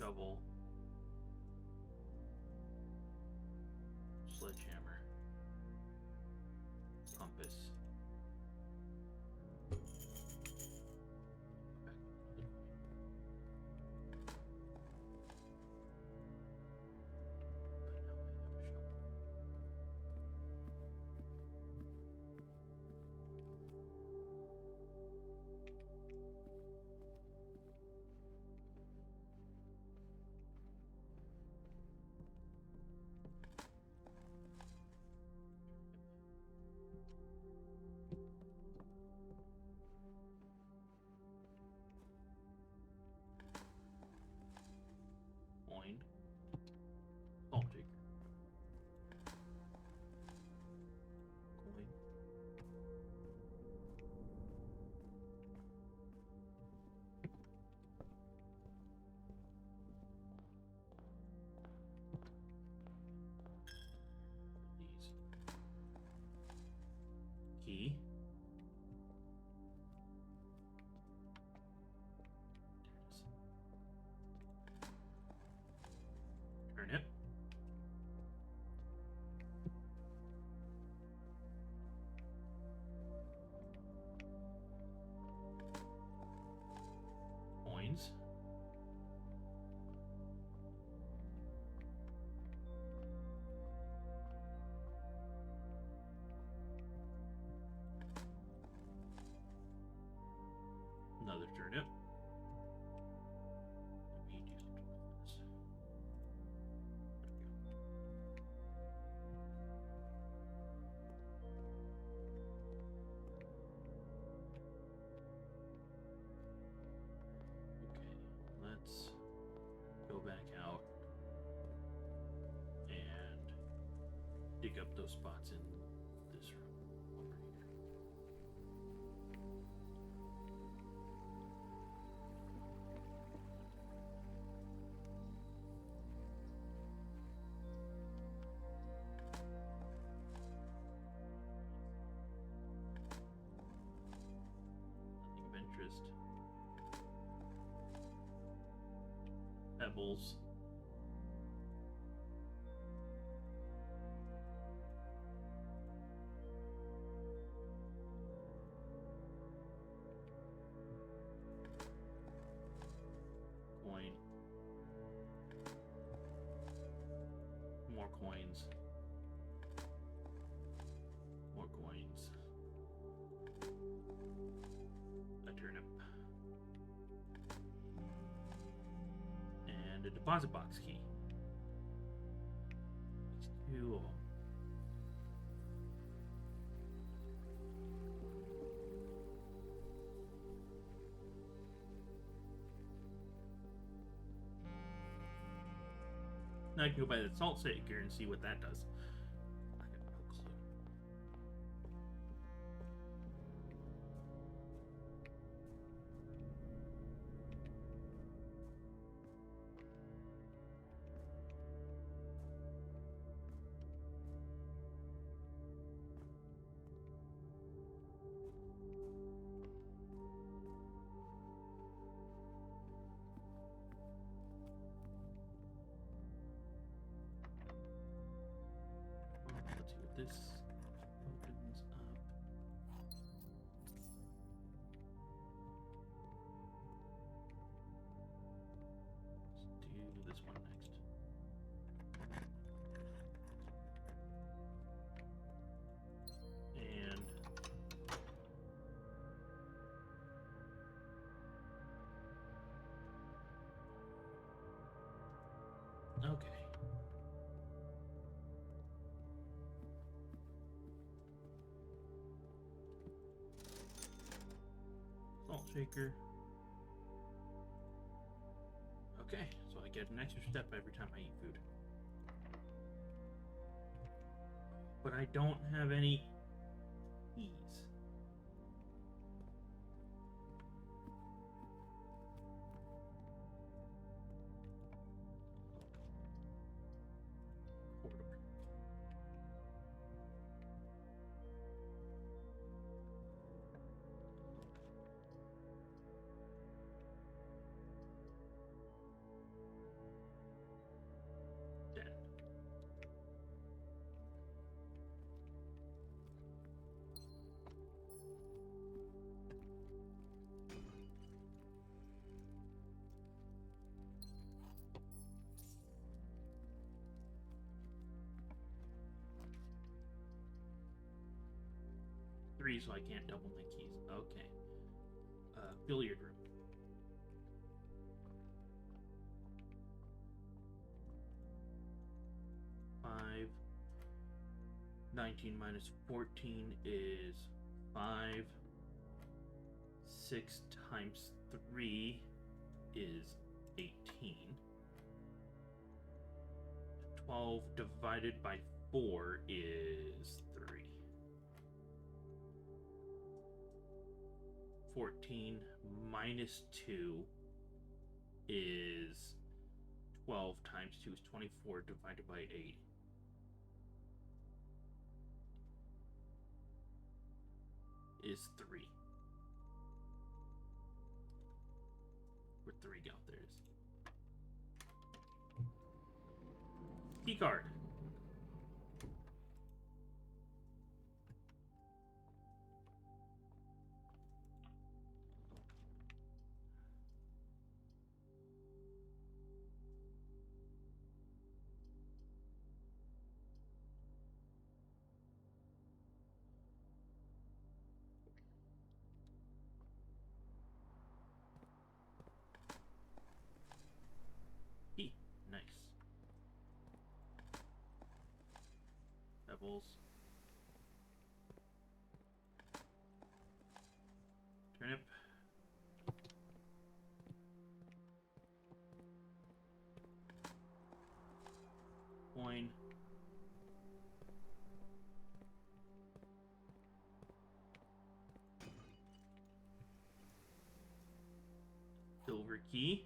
shovel, sledgehammer, compass. Coin. Salt shaker. Coin. These. Key. Turnip. Coins. Another turnip. Let me do something with this. Okay, let's go back out and dig up those spots in this room over here. Nothing of interest. Pebbles. Coin. More coins. More coins. A turnip. And a deposit box key. These two. Now I can go buy the salt shaker and see what that does. I have no clue. Let's see what this opens up. Let's do this one next. And okay. Salt shaker. Okay, so I get an extra step every time I eat food. But I don't have any keys. Corridor. 3, so I can't double my keys. Okay. Billiard room. Five. 19 minus 14 is 5. 6 times 3 is 18. 12 divided by 4 is 3. 14 minus 2 is 12 times 2 is 24 divided by 8. Is 3. Where'd 3 go? There it is. Key card. Key. Nice. Pebbles. Turnip. Coin. Silver key.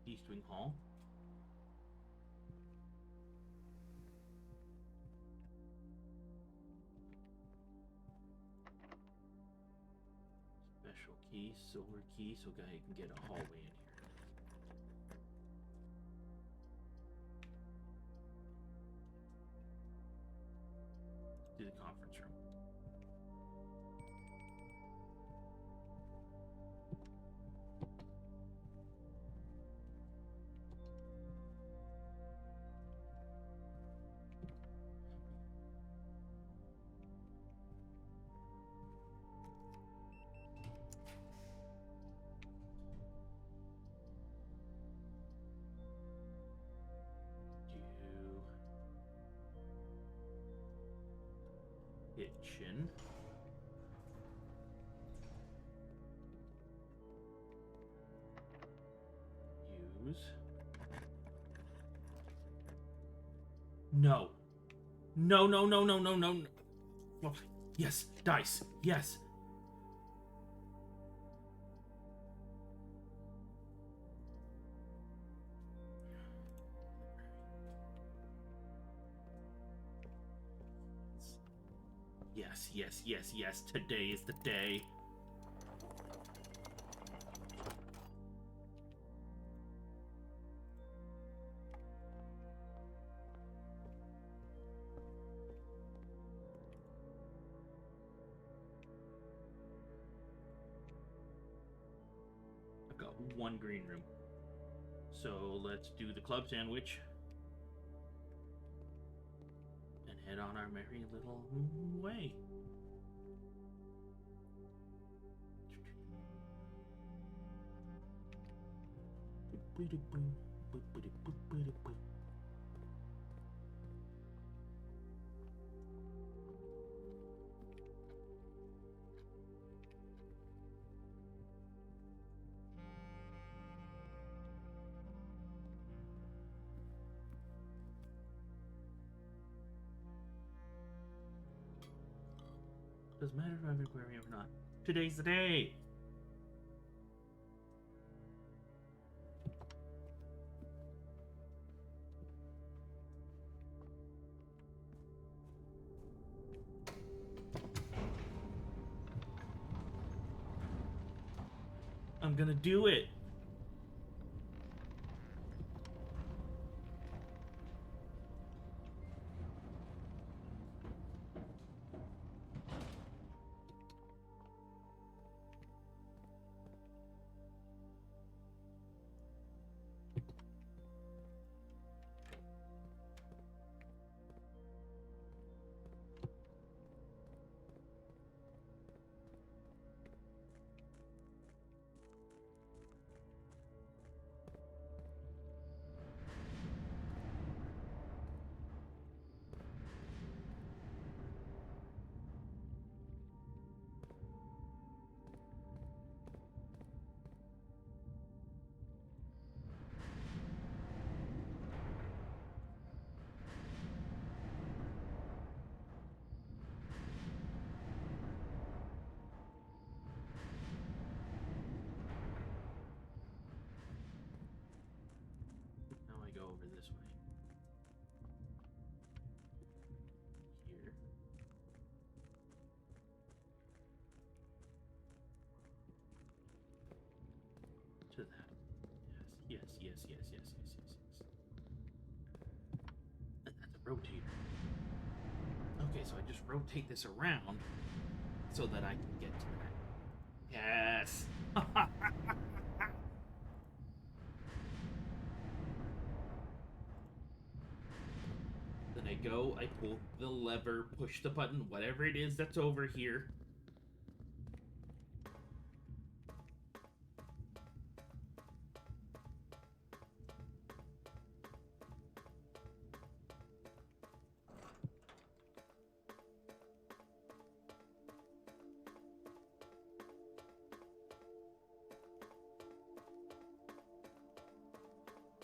East Wing Hall. Special key, silver key, so guy can get a hallway in here. To the conference room. Kitchen. Use. No. No, no, no, no, no, no. Oh, yes, dice. Yes. Yes, yes, yes, yes. Today is the day. I've got one green room. So let's do the club sandwich. And head on our merry little way. Doesn't matter if I'm aquarium or not. Today's the day! I'm gonna do it! yes. That's a rotator. Okay, so I just rotate this around so that I can get to that. Yes! Then I go, I pull the lever, push the button, whatever it is that's over here.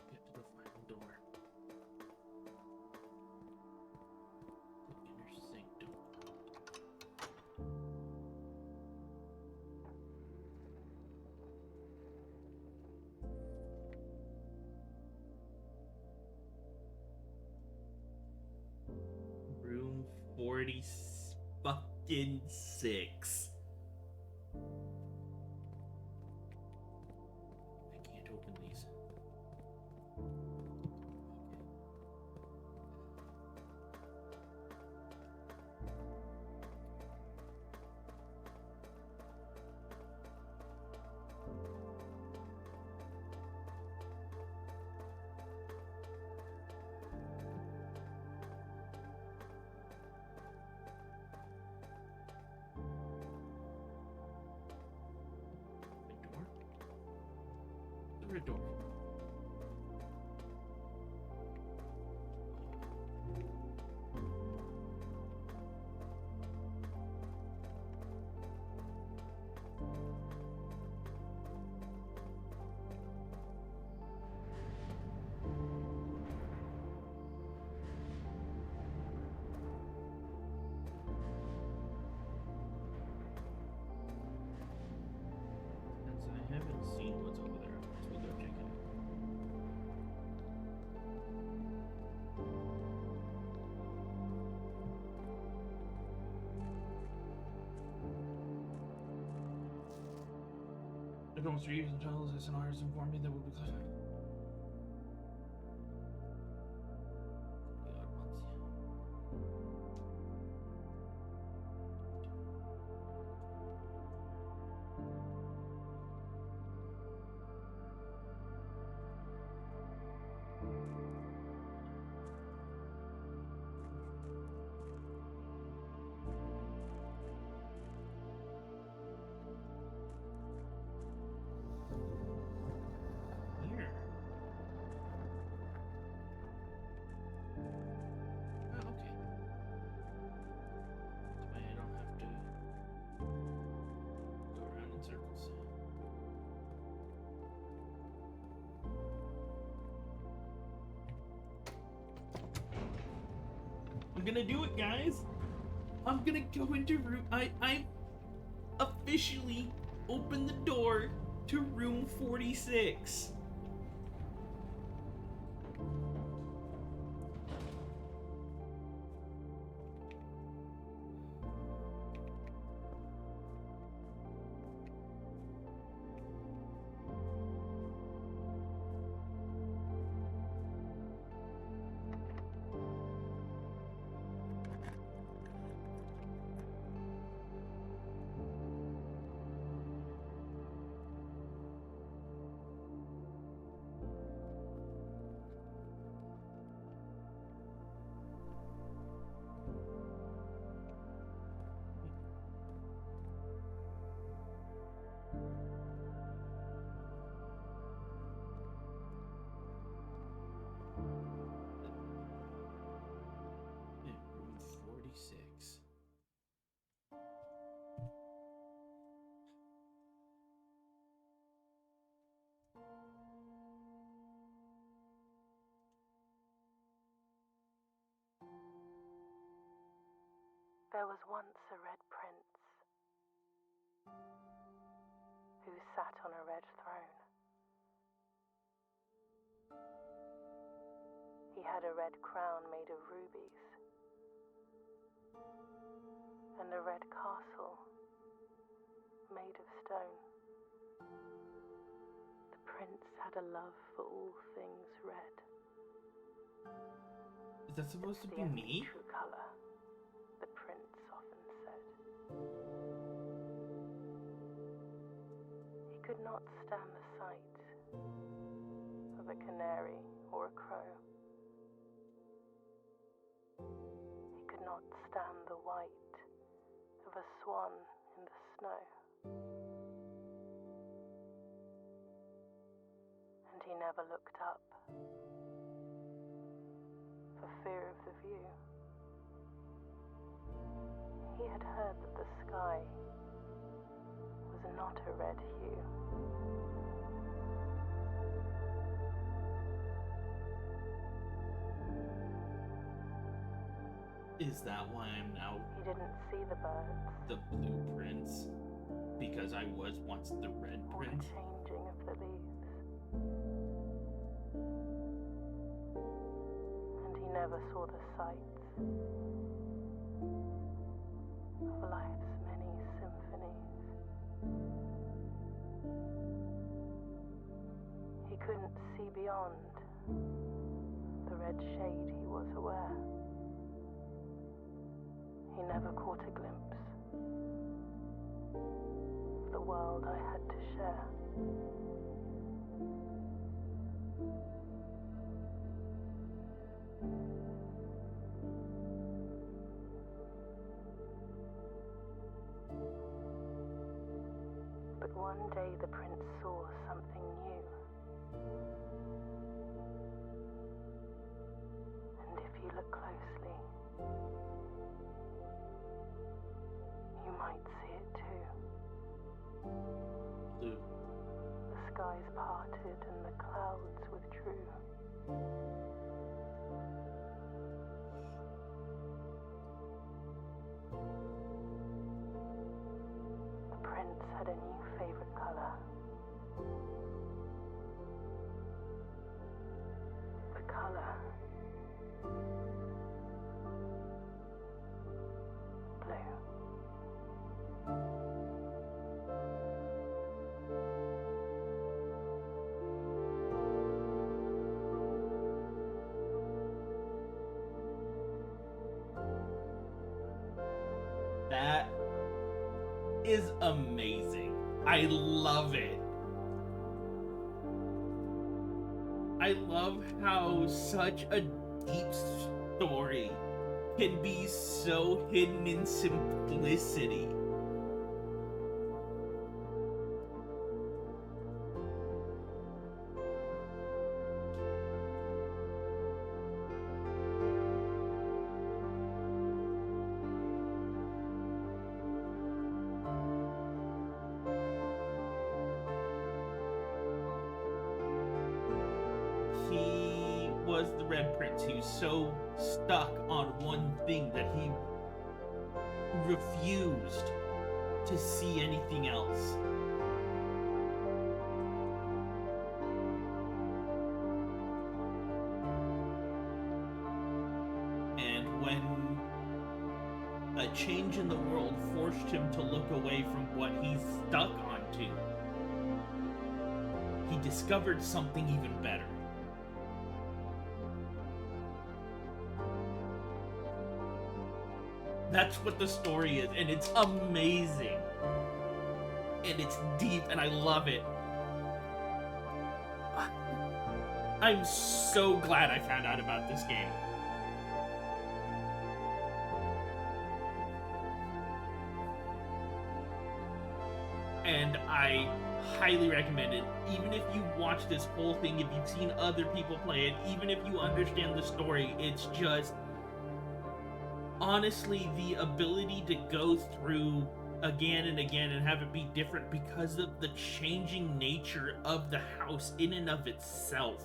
Get to the final door. The inner sanctum. Room 40 fucking 6. I can't open these. A door? Since I haven't seen what's over there, we'll go check it out. The Ghost Reeves and Charles SNR has informed me that we'll be close. Here. Oh, okay. That way I don't have to go around in circles. I'm gonna do it, guys. I'm gonna go into room. I officially opened the door to room 46. Yeah, room 46. There was once a red prince who sat on a red throne. He had a red crown made of rubies and a red castle made of stone. The prince had a love for all things red. Is that supposed to It's be the only me? true color, the prince often said. He could not stand the sight of a canary or a crow. He could not stand the white of a swan in the snow. And he never looked up for fear of the view. He had heard that the sky was not a red hue. Is that why I'm now He didn't see the birds the blue prince? Because I was once the red or the prince? changing of the leaves. And he never saw the sights of life's many symphonies. He couldn't see beyond the red shade he was aware. He never caught a glimpse of the world I had to share. But one day the prince saw something new. And if you look closely, you might see it too. Blue. The skies parted and the clouds withdrew. The prince had a new favorite color. The color blue. That is amazing. I love it. I love how such a deep story can be so hidden in simplicity. He was the Red Prince. He was so stuck on one thing that he refused to see anything else. And when a change in the world forced him to look away from what he's stuck onto, he discovered something even better. That's what the story is, and it's amazing. And it's deep, and I love it. I'm so glad I found out about this game. And I highly recommend it. Even if you watch this whole thing, if you've seen other people play it, even if you understand the story, it's just... honestly, the ability to go through again and again and have it be different because of the changing nature of the house in and of itself.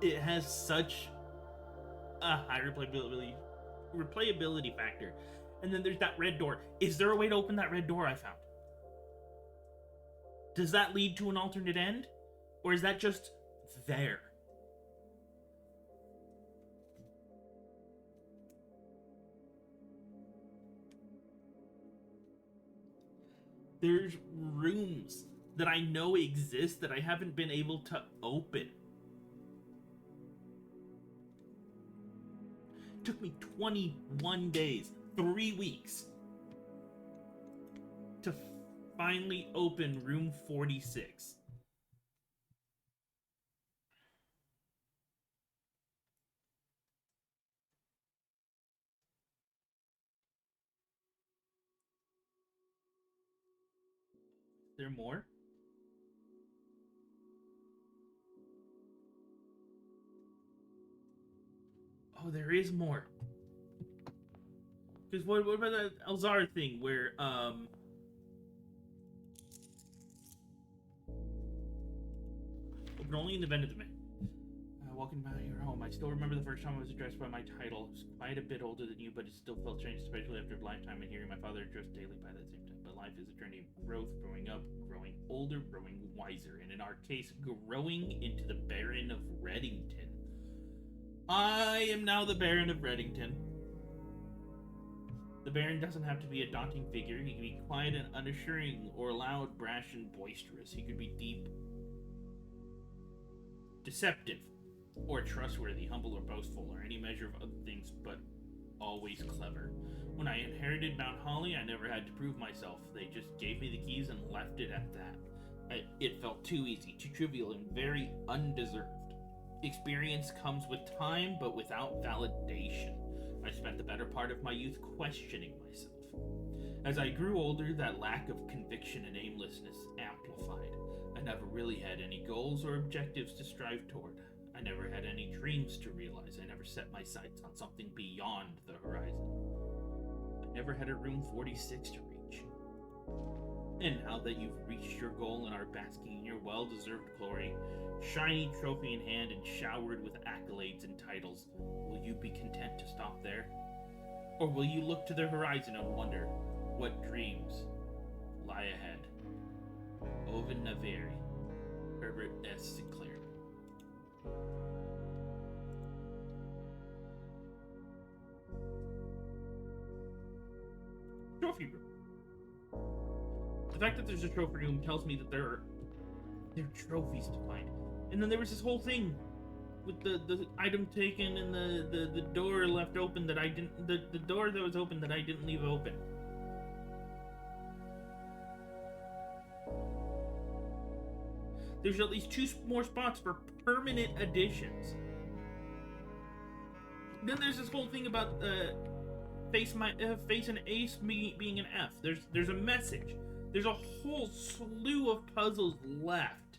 It has such a high replayability factor. And then there's that red door. Is there a way to open that red door I found? Does that lead to an alternate end? Or is that just there? There's rooms that I know exist that I haven't been able to open. It took me 21 days, 3 weeks, to finally open room 46. Is there more? Oh, there is more. Because what about that Elzar thing where, open only in the event of the man. Walking by your home, I still remember the first time I was addressed by my title. I was quite a bit older than you, but it still felt strange, especially after a lifetime and hearing my father addressed daily by that same time. But life is a journey of growth, growing up, growing older, growing wiser, and in our case, growing into the Baron of Reddington. I am now the Baron of Reddington. The Baron doesn't have to be a daunting figure. He can be quiet and unassuring, or loud, brash, and boisterous. He could be deep, deceptive, or trustworthy, humble or boastful, or any measure of other things, but always clever. When I inherited Mount Holly, I never had to prove myself. They just gave me the keys and left it at that. It felt too easy, too trivial, and very undeserved. Experience comes with time, but without validation. I spent the better part of my youth questioning myself. As I grew older, that lack of conviction and aimlessness amplified. I never really had any goals or objectives to strive toward. I never had any dreams to realize. I never set my sights on something beyond the horizon. I never had a room 46 to reach. And now that you've reached your goal and are basking in your well-deserved glory, shiny trophy in hand and showered with accolades and titles, will you be content to stop there? Or will you look to the horizon and wonder what dreams lie ahead? Ovid Naveri, Herbert S. Sinclair. Trophy room. The fact that there's a trophy room tells me that there are trophies to find. And then there was this whole thing with the item taken and the door left open that I didn't, the door that was open that I didn't leave open. There's at least 2 more spots for permanent additions. Then there's this whole thing about face an ace being an F. There's a message. There's a whole slew of puzzles left.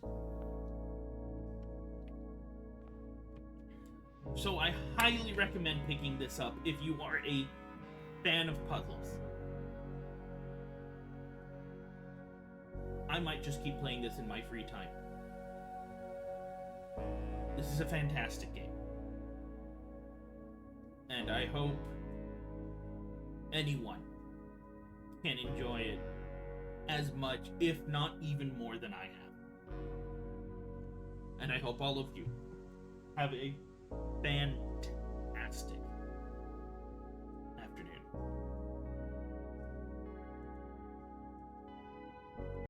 So I highly recommend picking this up if you are a fan of puzzles. I might just keep playing this in my free time. This is a fantastic game. And I hope anyone can enjoy it as much, if not even more than I have. And I hope all of you have a fantastic